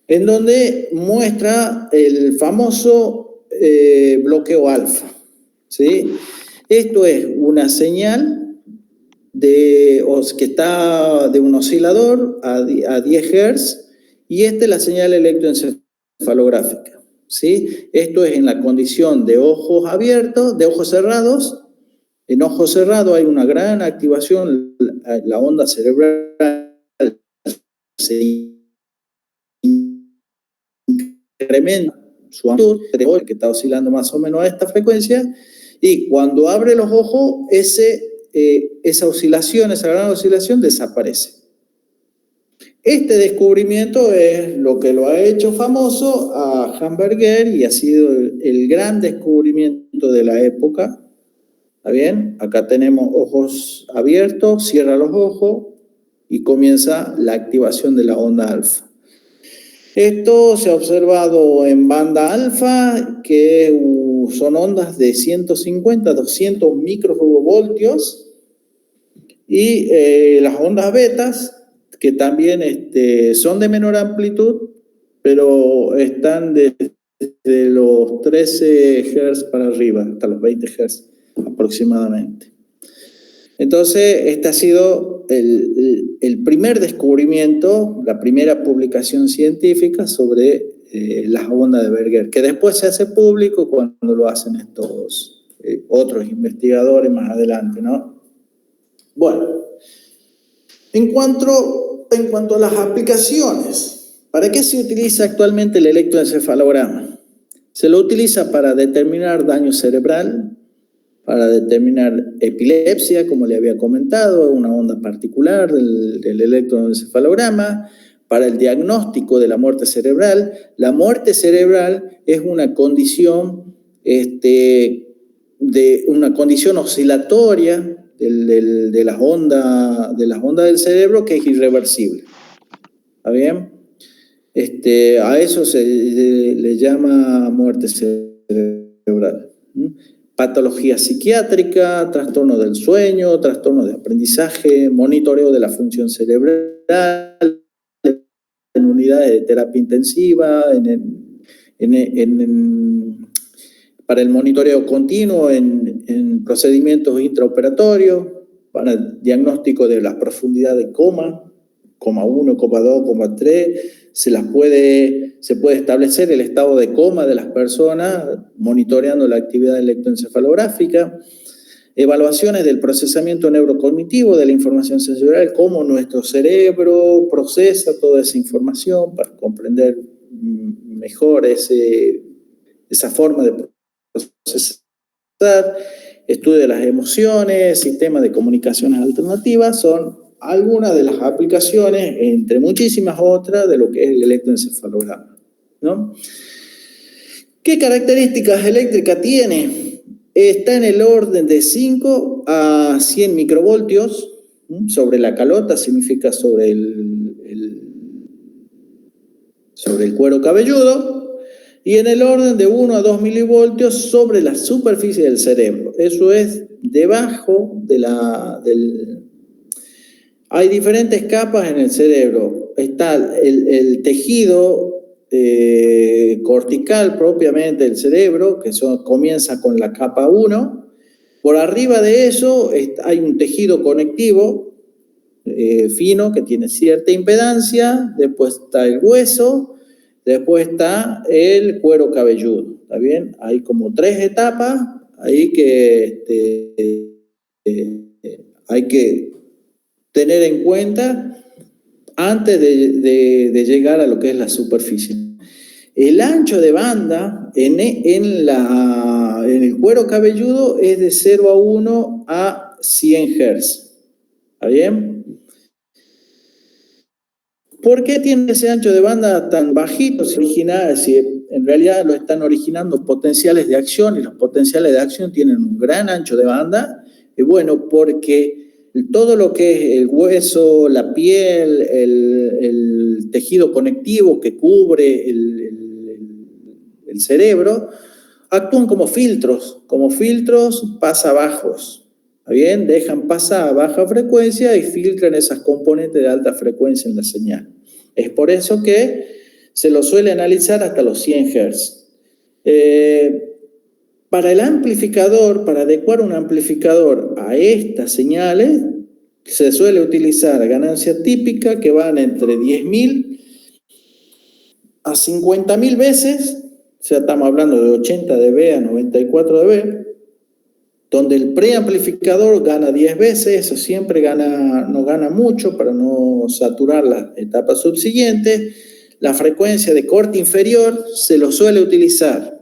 en donde muestra el famoso bloqueo alfa, ¿sí? Esto es una señal que está de un oscilador a 10 Hz, y esta es la señal electroencefalográfica, ¿sí? Esto es en la condición de ojos abiertos, de ojos cerrados. En ojos cerrados hay una gran activación, la onda cerebral se incrementa su amplitud, que está oscilando más o menos a esta frecuencia, y cuando abre los ojos, esa oscilación, esa gran oscilación desaparece. Este descubrimiento es lo que lo ha hecho famoso a Hans Berger y ha sido el gran descubrimiento de la época. ¿Está bien? Acá tenemos ojos abiertos, cierra los ojos y comienza la activación de la onda alfa. Esto se ha observado en banda alfa, que son ondas de 150 a 200 microvoltios, y las ondas betas, que también son de menor amplitud, pero están desde los 13 Hz para arriba, hasta los 20 Hz aproximadamente. Entonces, este ha sido el primer descubrimiento, la primera publicación científica sobre las ondas de Berger, que después se hace público cuando lo hacen estos otros investigadores más adelante, ¿no? Bueno, en cuanto a las aplicaciones, ¿para qué se utiliza actualmente el electroencefalograma? Se lo utiliza para determinar daño cerebral, para determinar epilepsia, como le había comentado, una onda particular del electroencefalograma, para el diagnóstico de la muerte cerebral. La muerte cerebral es una condición, una condición oscilatoria de las ondas del cerebro que es irreversible. ¿Está bien? A eso se le llama muerte cerebral. Patología psiquiátrica, trastorno del sueño, trastorno de aprendizaje, monitoreo de la función cerebral, en unidades de terapia intensiva, para el monitoreo continuo en procedimientos intraoperatorios, para el diagnóstico de la profundidad de coma 1, coma 2, coma 3, se puede establecer el estado de coma de las personas monitoreando la actividad electroencefalográfica, evaluaciones del procesamiento neurocognitivo de la información sensorial, cómo nuestro cerebro procesa toda esa información para comprender mejor esa forma de procesar, estudio de las emociones, sistemas de comunicaciones alternativas, son algunas de las aplicaciones, entre muchísimas otras, de lo que es el electroencefalograma, ¿no? ¿Qué características eléctricas tiene? Está en el orden de 5 a 100 microvoltios, Sobre la calota significa sobre el cuero cabelludo, y en el orden de 1 a 2 milivoltios sobre la superficie del cerebro. Eso es debajo de Hay diferentes capas en el cerebro. Está el tejido cortical propiamente del cerebro, que comienza con la capa 1. Por arriba de eso hay un tejido conectivo fino que tiene cierta impedancia, después está el hueso, después está el cuero cabelludo, ¿está bien? Hay como 3 etapas ahí que hay que tener en cuenta antes de llegar a lo que es la superficie. El ancho de banda en el cuero cabelludo es de 0 a 1 a 100 Hz. ¿Está bien? ¿Por qué tiene ese ancho de banda tan bajito? Si en realidad lo están originando potenciales de acción, y los potenciales de acción tienen un gran ancho de banda. Y bueno, porque todo lo que es el hueso, la piel, el tejido conectivo que cubre el cerebro, actúan como filtros pasabajos. ¿Está bien? Dejan pasar a baja frecuencia y filtran esas componentes de alta frecuencia en la señal. Es por eso que se lo suele analizar hasta los 100 Hz. Para el amplificador, para adecuar un amplificador a estas señales, se suele utilizar ganancia típica que van entre 10.000 a 50.000 veces, o sea, estamos hablando de 80 dB a 94 dB, donde el preamplificador gana 10 veces, eso siempre no gana mucho para no saturar las etapas subsiguientes. La frecuencia de corte inferior se lo suele utilizar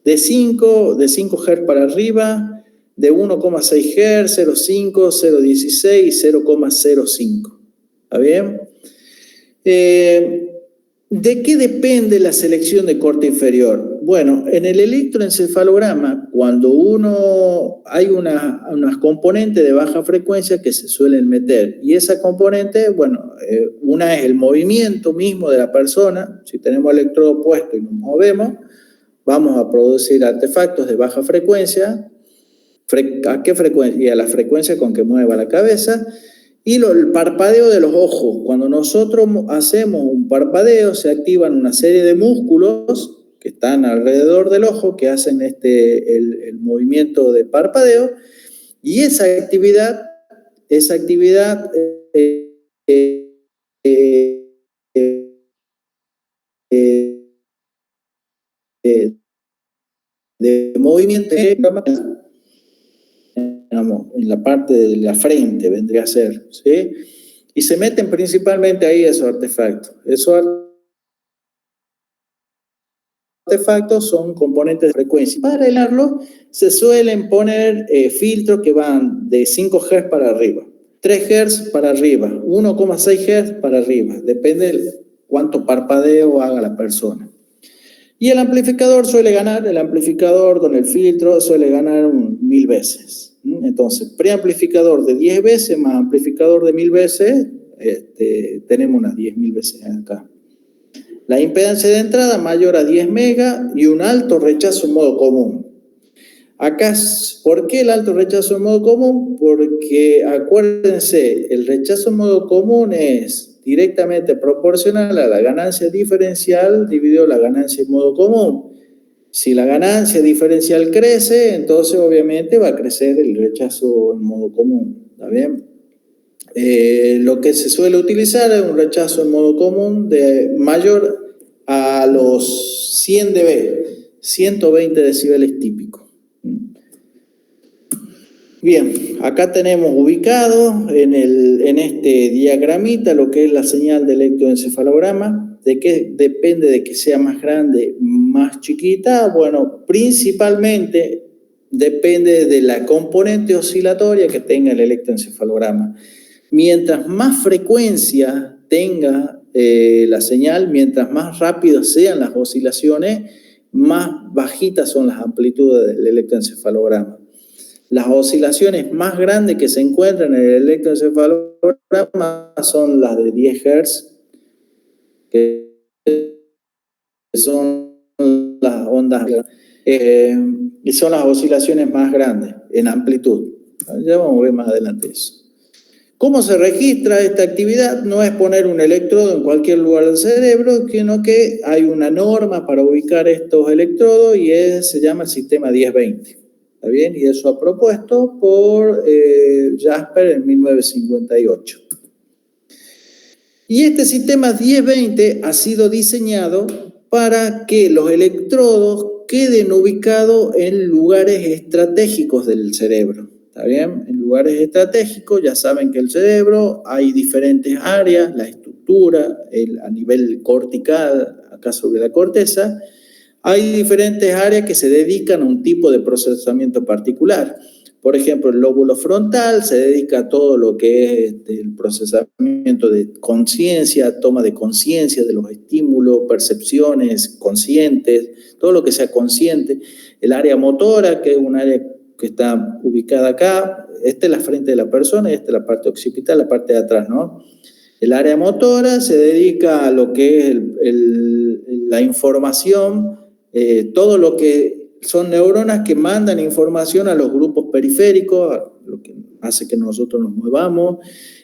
de 5 Hz para arriba, de 1,6 Hz, 0,5, 0,16 y 0,05. ¿Está bien? ¿De qué depende la selección de corte inferior? Bueno, en el electroencefalograma, cuando hay unas componentes de baja frecuencia que se suelen meter, y esa componente, bueno, una es el movimiento mismo de la persona. Si tenemos el electrodo puesto y nos movemos, vamos a producir artefactos de baja frecuencia. ¿A qué frecuencia? Y a la frecuencia con que mueva la cabeza. Y el parpadeo de los ojos. Cuando nosotros hacemos un parpadeo, se activan una serie de músculos que están alrededor del ojo, que hacen el movimiento de parpadeo, y esa actividad de movimiento en la parte de la frente vendría a ser, ¿sí? Y se meten principalmente ahí esos artefactos. Esos artefactos son componentes de frecuencia. Para arreglarlo, se suelen poner filtros que van de 5 Hz para arriba, 3 Hz para arriba, 1,6 Hz para arriba, depende de cuánto parpadeo haga la persona. Y el amplificador con el filtro suele ganar 1000 veces. Entonces, preamplificador de 10 veces más amplificador de 1000 veces, tenemos unas 10.000 veces acá. La impedancia de entrada mayor a 10 mega y un alto rechazo en modo común. Acá, ¿por qué el alto rechazo en modo común? Porque acuérdense, el rechazo en modo común es directamente proporcional a la ganancia diferencial dividido la ganancia en modo común. Si la ganancia diferencial crece, entonces obviamente va a crecer el rechazo en modo común. ¿Está bien? Lo que se suele utilizar es un rechazo en modo común de mayor a los 100 dB, 120 decibeles típicos. Bien, acá tenemos ubicado en este diagramita lo que es la señal de electroencefalograma. ¿De qué depende de que sea más grande, más chiquita? Bueno, principalmente depende de la componente oscilatoria que tenga el electroencefalograma. Mientras más frecuencia tenga la señal, mientras más rápidas sean las oscilaciones, más bajitas son las amplitudes del electroencefalograma. Las oscilaciones más grandes que se encuentran en el electroencefalograma son las de 10 Hz, que son las ondas, y son las oscilaciones más grandes en amplitud. Ya vamos a ver más adelante eso. ¿Cómo se registra esta actividad? No es poner un electrodo en cualquier lugar del cerebro, sino que hay una norma para ubicar estos electrodos y se llama el sistema 1020. ¿Está bien? Y eso propuesto por Jasper en 1958. Y este sistema 1020 ha sido diseñado para que los electrodos queden ubicados en lugares estratégicos del cerebro. ¿Está bien? En lugares estratégicos, ya saben que el cerebro hay diferentes áreas, la estructura, a nivel cortical, acá sobre la corteza, hay diferentes áreas que se dedican a un tipo de procesamiento particular. Por ejemplo, el lóbulo frontal se dedica a todo lo que es el procesamiento de conciencia, toma de conciencia de los estímulos, percepciones conscientes, todo lo que sea consciente. El área motora, que es un área que está ubicada acá, esta es la frente de la persona y esta es la parte occipital, la parte de atrás, ¿no? El área motora se dedica a lo que es la información, todo lo que son neuronas que mandan información a los grupos periféricos, lo que hace que nosotros nos movamos.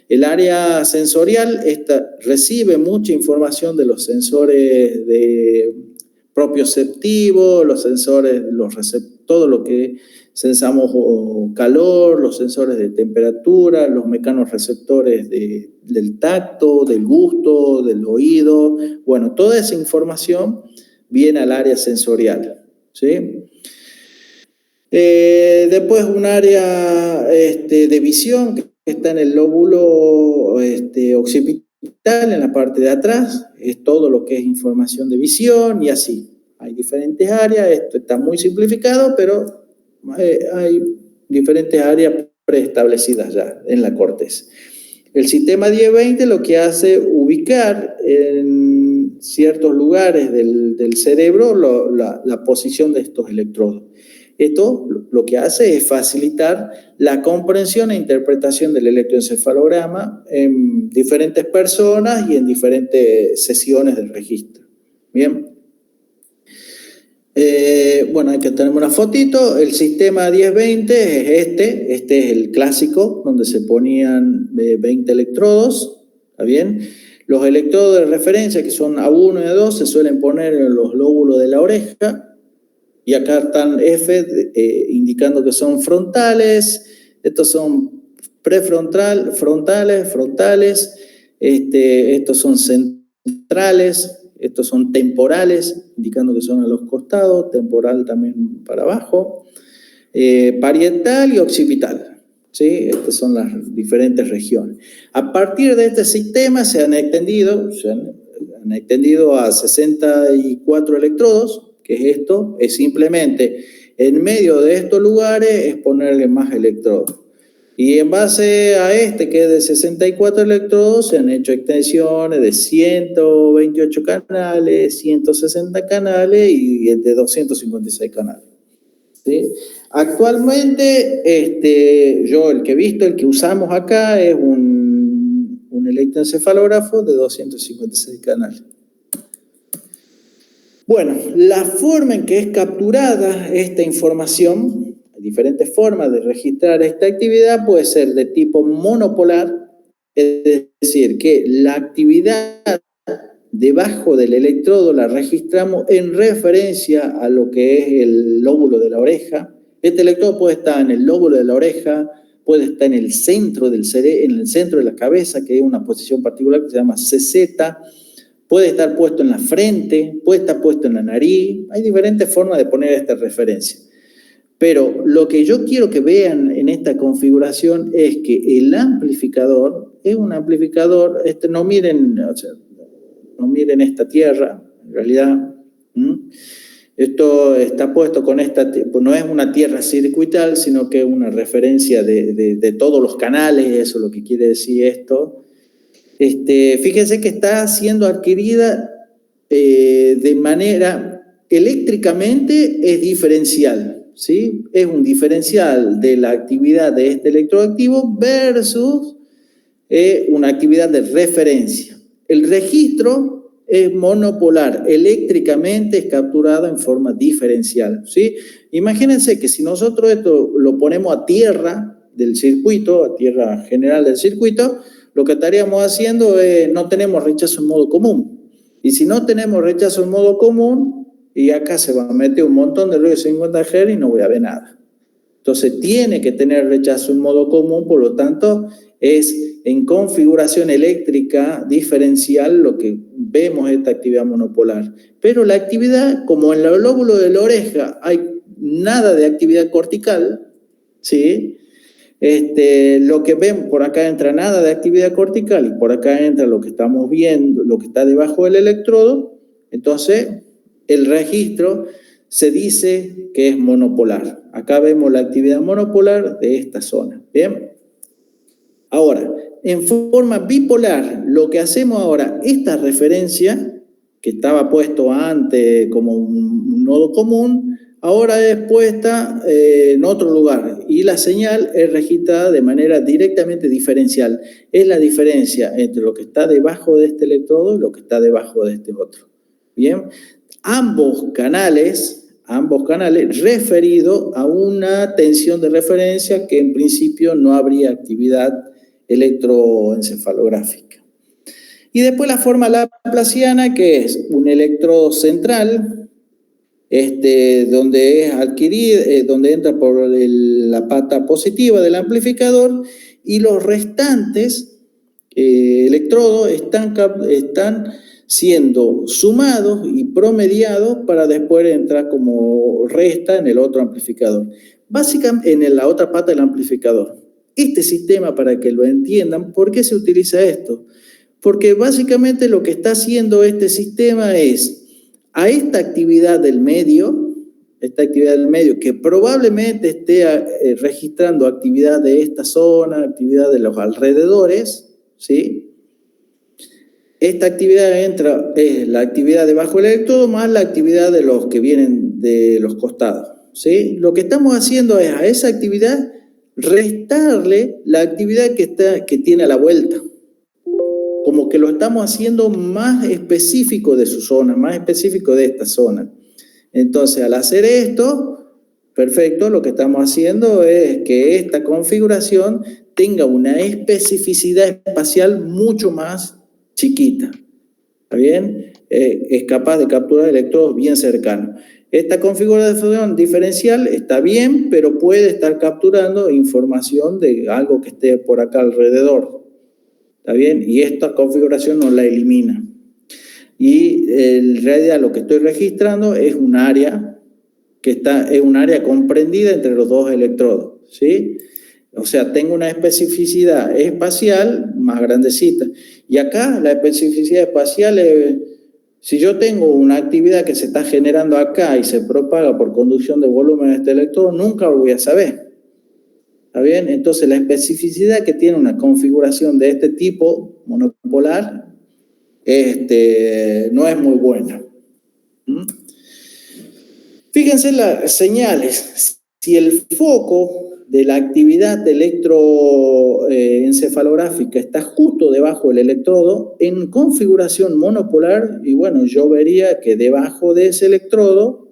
El área sensorial recibe mucha información de los sensores de propioceptivos, los sensores, todo lo que sensamos calor, los sensores de temperatura, los mecanorreceptores del tacto, del gusto, del oído. Bueno, toda esa información viene al área sensorial, ¿sí? Después un área de visión que está en el lóbulo occipital, en la parte de atrás, es todo lo que es información de visión y así. Hay diferentes áreas, esto está muy simplificado, pero hay diferentes áreas preestablecidas ya en la corteza. El sistema 1020 lo que hace ubicar en ciertos lugares del cerebro la posición de estos electrodos. Esto lo que hace es facilitar la comprensión e interpretación del electroencefalograma en diferentes personas y en diferentes sesiones del registro. Bien. Bueno, hay que tener una fotito. El sistema 1020 es este es el clásico, donde se ponían 20 electrodos, ¿está bien? Los electrodos de referencia, que son A1 y A2, se suelen poner en los lóbulos de la oreja, y acá están F, indicando que son frontales. Estos son prefrontales, frontales, estos son centrales. Estos son temporales, indicando que son a los costados, temporal también para abajo, parietal y occipital, ¿sí? Estas son las diferentes regiones. A partir de este sistema se han extendido a 64 electrodos, que es esto, es simplemente en medio de estos lugares es ponerle más electrodos. Y en base a que es de 64 electrodos, se han hecho extensiones de 128 canales, 160 canales y de 256 canales. ¿Sí? Actualmente, yo el que he visto, el que usamos acá, es un electroencefalógrafo de 256 canales. Bueno, la forma en que es capturada esta información, diferentes formas de registrar esta actividad, puede ser de tipo monopolar, es decir, que la actividad debajo del electrodo la registramos en referencia a lo que es el lóbulo de la oreja. Este electrodo puede estar en el lóbulo de la oreja, puede estar en el centro del cerebro, en el centro de la cabeza, que es una posición particular que se llama CZ, puede estar puesto en la frente, puede estar puesto en la nariz. Hay diferentes formas de poner esta referencia. Pero lo que yo quiero que vean en esta configuración es que el amplificador es un amplificador, no miren esta tierra, en realidad. Esto está puesto con no es una tierra circuital, sino que es una referencia de todos los canales, eso es lo que quiere decir esto. Fíjense que está siendo adquirida de manera, eléctricamente es diferencial. ¿sí? Es un diferencial de la actividad de este electroactivo versus una actividad de referencia. El registro es monopolar, eléctricamente es capturado en forma diferencial, ¿sí? Imagínense que si nosotros esto lo ponemos a tierra del circuito, a tierra general del circuito, lo que estaríamos haciendo es, no tenemos rechazo en modo común. Y si no tenemos rechazo en modo común, y acá se va a meter un montón de ruido de 50 Hz y no voy a ver nada. Entonces tiene que tener rechazo en modo común, por lo tanto es en configuración eléctrica diferencial lo que vemos esta actividad monopolar. Pero la actividad, como en el lóbulo de la oreja hay nada de actividad cortical, ¿sí? Lo que vemos, por acá entra nada de actividad cortical y por acá entra lo que estamos viendo, lo que está debajo del electrodo, entonces el registro se dice que es monopolar. Acá vemos la actividad monopolar de esta zona. Bien. Ahora, en forma bipolar, lo que hacemos ahora, esta referencia que estaba puesto antes como un nodo común, ahora es puesta en otro lugar y la señal es registrada de manera directamente diferencial. Es la diferencia entre lo que está debajo de este electrodo y lo que está debajo de este otro. Bien. Ambos canales referidos a una tensión de referencia que en principio no habría actividad electroencefalográfica. Y después la forma laplaciana, que es un electrodo central, donde es adquirido, donde entra por la pata positiva del amplificador, y los restantes electrodos están siendo sumados y promediados para después entrar como resta en el otro amplificador. Básicamente en la otra pata del amplificador. Este sistema, para que lo entiendan, ¿por qué se utiliza esto? Porque básicamente lo que está haciendo este sistema es a esta actividad del medio, que probablemente esté registrando actividad de esta zona, actividad de los alrededores, ¿sí? Esta actividad entra, es la actividad debajo del electrodo más la actividad de los que vienen de los costados, ¿sí? Lo que estamos haciendo es a esa actividad restarle la actividad que tiene a la vuelta. Como que lo estamos haciendo más específico de su zona, más específico de esta zona. Entonces, al hacer esto, perfecto, lo que estamos haciendo es que esta configuración tenga una especificidad espacial mucho más chiquita. ¿Está bien? Es capaz de capturar electrodos bien cercanos. Esta configuración diferencial está bien, pero puede estar capturando información de algo que esté por acá alrededor. ¿Está bien? Y esta configuración no la elimina. Y en realidad lo que estoy registrando es un área es un área comprendida entre los dos electrodos, ¿sí? O sea, tengo una especificidad espacial más grandecita. Y acá la especificidad espacial es, si yo tengo una actividad que se está generando acá y se propaga por conducción de volumen de este electrodo, nunca lo voy a saber. ¿Está bien? Entonces la especificidad que tiene una configuración de este tipo monopolar no es muy buena. Fíjense las señales. Si el foco de la actividad electroencefalográfica está justo debajo del electrodo, en configuración monopolar, y bueno, yo vería que debajo de ese electrodo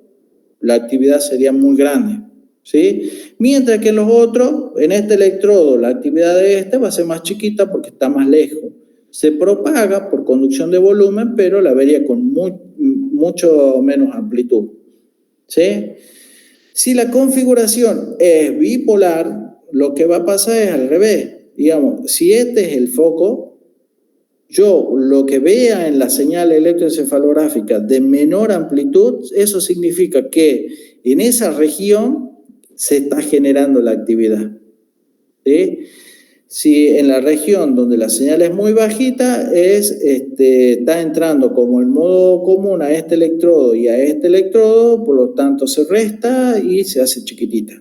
la actividad sería muy grande, ¿sí? Mientras que en los otros, en este electrodo, la actividad de este va a ser más chiquita porque está más lejos. Se propaga por conducción de volumen, pero la vería con mucho menos amplitud, ¿sí? Si la configuración es bipolar, lo que va a pasar es al revés. Digamos, si este es el foco, yo lo que vea en la señal electroencefalográfica de menor amplitud, eso significa que en esa región se está generando la actividad, ¿sí? Si en la región donde la señal es muy bajita, está entrando como en modo común a este electrodo y a este electrodo, por lo tanto se resta y se hace chiquitita.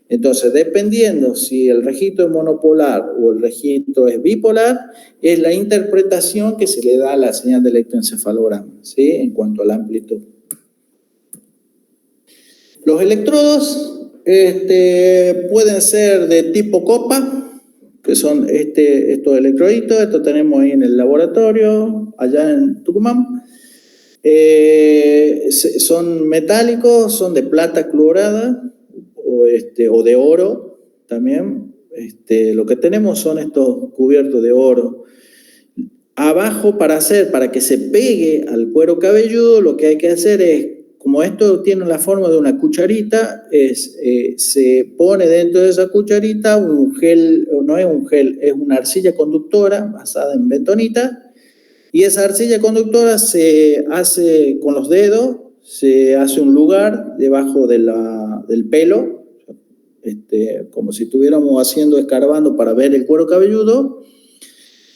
Entonces, dependiendo si el registro es monopolar o el registro es bipolar, es la interpretación que se le da a la señal de electroencefalograma, ¿sí? En cuanto a la amplitud. Los electrodos Pueden ser de tipo copa, que son estos electroditos. Esto tenemos ahí en el laboratorio, allá en Tucumán. Son metálicos, son de plata clorada o de oro también. Lo que tenemos son estos cubiertos de oro. Abajo, para que se pegue al cuero cabelludo, lo que hay que hacer es, como esto tiene la forma de una cucharita, se pone dentro de esa cucharita un gel, no es un gel, es una arcilla conductora basada en bentonita, y esa arcilla conductora se hace con los dedos, se hace un lugar debajo del pelo, como si estuviéramos escarbando para ver el cuero cabelludo,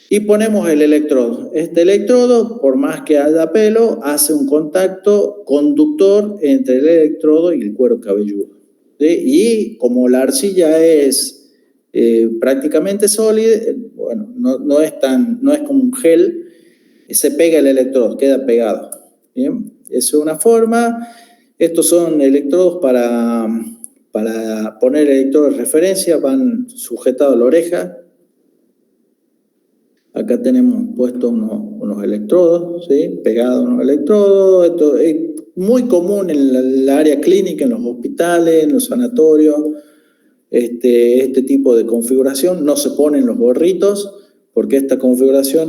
y ponemos el electrodo. Este electrodo, por más que haya pelo, hace un contacto conductor entre el electrodo y el cuero cabelludo. ¿Sí? Y como la arcilla es prácticamente sólida, bueno, no es como un gel, se pega el electrodo, queda pegado. ¿Bien? Eso es una forma. Estos son electrodos para poner electrodos de referencia, van sujetados a la oreja. Acá tenemos puestos unos electrodos, ¿sí? Pegados unos electrodos. Esto es muy común en el área clínica, en los hospitales, en los sanatorios. Este tipo de configuración no se ponen los gorritos porque esta configuración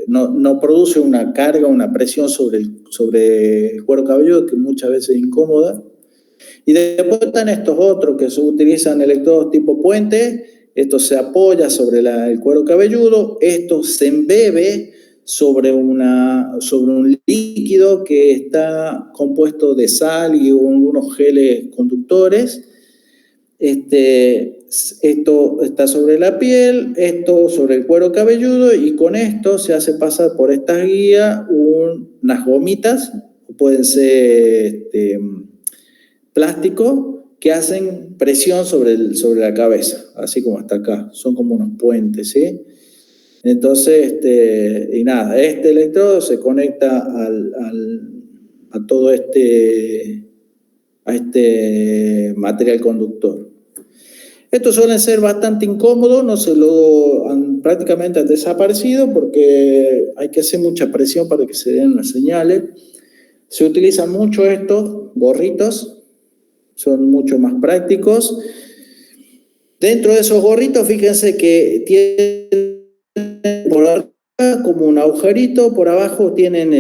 no produce una carga, una presión sobre el cuero cabelludo que muchas veces es incómoda. Y después están estos otros que se utilizan electrodos tipo puente. Esto se apoya sobre el cuero cabelludo, esto se embebe sobre un líquido que está compuesto de sal y unos geles conductores. Esto está sobre la piel, esto sobre el cuero cabelludo, y con esto se hace pasar por estas guías unas gomitas, pueden ser plástico, que hacen presión sobre la cabeza, así como hasta acá, son como unos puentes, ¿sí? Entonces, y nada, este electrodo se conecta a todo a este material conductor. Estos suelen ser bastante incómodos, prácticamente han desaparecido porque hay que hacer mucha presión para que se den las señales. Se utilizan mucho estos gorritos, son mucho más prácticos. Dentro de esos gorritos, fíjense que tienen por arriba como un agujerito, por abajo tienen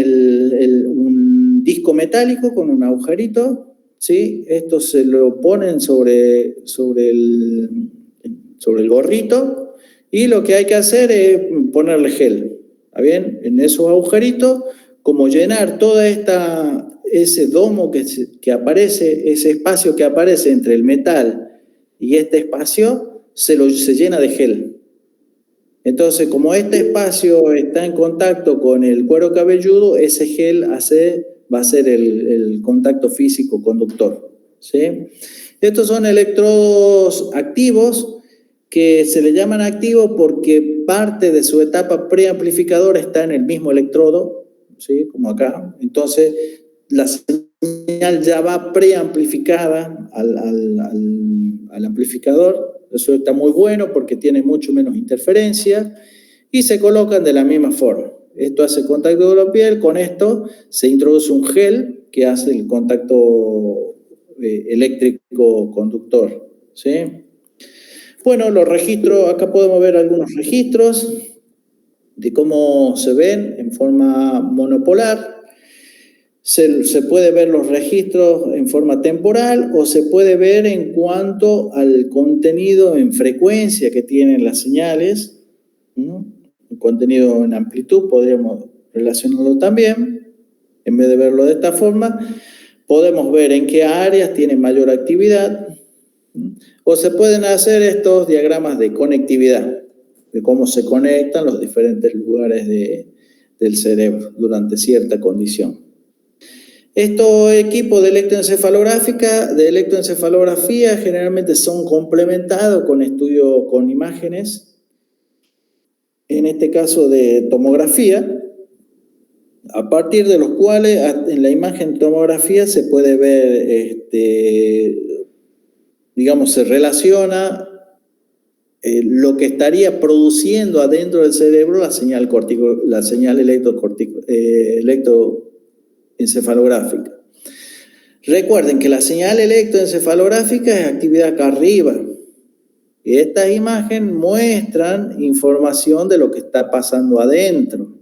un disco metálico con un agujerito, ¿sí? Esto se lo ponen sobre el gorrito, y lo que hay que hacer es ponerle gel. ¿Está bien? En esos agujeritos, como llenar toda ese domo que aparece, ese espacio que aparece entre el metal y este espacio, se llena de gel. Entonces, como este espacio está en contacto con el cuero cabelludo, ese gel va a ser el contacto físico conductor, ¿sí? Estos son electrodos activos, que se le llaman activos porque parte de su etapa preamplificadora está en el mismo electrodo, ¿sí? Como acá. Entonces, la señal ya va preamplificada al amplificador. Eso está muy bueno porque tiene mucho menos interferencia, y se colocan de la misma forma. Esto hace contacto con la piel, con esto se introduce un gel que hace el contacto eléctrico conductor, ¿sí? Bueno, los registros, acá podemos ver algunos registros de cómo se ven en forma monopolar. Se puede ver los registros en forma temporal, o se puede ver en cuanto al contenido en frecuencia que tienen las señales, ¿no? El contenido en amplitud podríamos relacionarlo también. En vez de verlo de esta forma, podemos ver en qué áreas tiene mayor actividad, ¿no? O se pueden hacer estos diagramas de conectividad, de cómo se conectan los diferentes lugares del cerebro durante cierta condición. Estos equipos de electroencefalografía generalmente son complementados con estudios con imágenes, en este caso de tomografía, a partir de los cuales en la imagen tomografía se puede ver, digamos, se relaciona lo que estaría produciendo adentro del cerebro la señal electroencefalográfica. Recuerden que la señal electroencefalográfica es actividad acá arriba. Y estas imágenes muestran información de lo que está pasando adentro.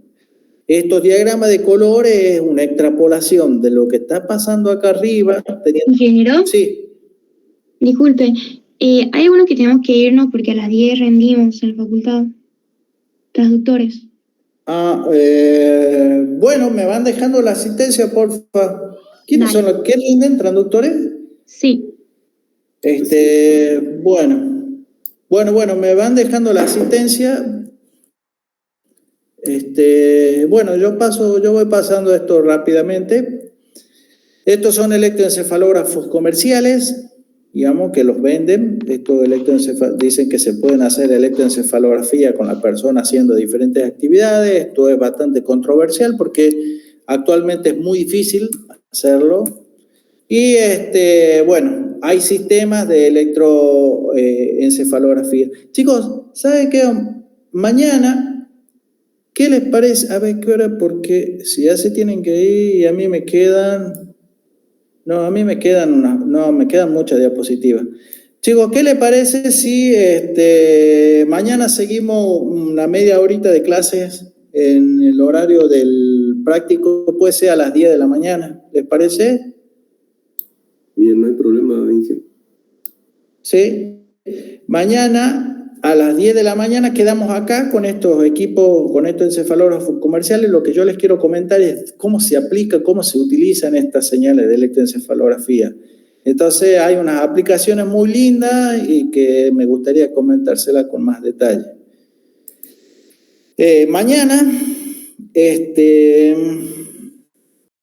Estos diagramas de colores es una extrapolación de lo que está pasando acá arriba. Ingeniero. Sí. Disculpe, hay algunos que tenemos que irnos porque a las 10 rendimos en la facultad. Traductores. Bueno, me van dejando la asistencia, porfa. ¿Quiénes son los que rinden, traductores? Sí. Bueno, me van dejando la asistencia. Bueno, yo voy pasando esto rápidamente. Estos son electroencefalógrafos comerciales, digamos, que los venden. Dicen que se pueden hacer electroencefalografía con la persona haciendo diferentes actividades. Esto es bastante controversial porque actualmente es muy difícil hacerlo. Y bueno, hay sistemas de electroencefalografía. Chicos, ¿saben qué? Mañana, ¿qué les parece? A ver, ¿qué hora? Porque si ya se tienen que ir y a mí me quedan... No, me quedan muchas diapositivas. Chicos, ¿qué les parece si mañana seguimos una media horita de clases en el horario del práctico? Puede ser a las 10 de la mañana. ¿Les parece? Bien, no hay problema, Inge. Sí. Mañana a las 10 de la mañana quedamos acá con estos equipos, con estos encefalógrafos comerciales. Lo que yo les quiero comentar es cómo se aplica, cómo se utilizan estas señales de electroencefalografía. Entonces hay unas aplicaciones muy lindas y que me gustaría comentárselas con más detalle. Mañana,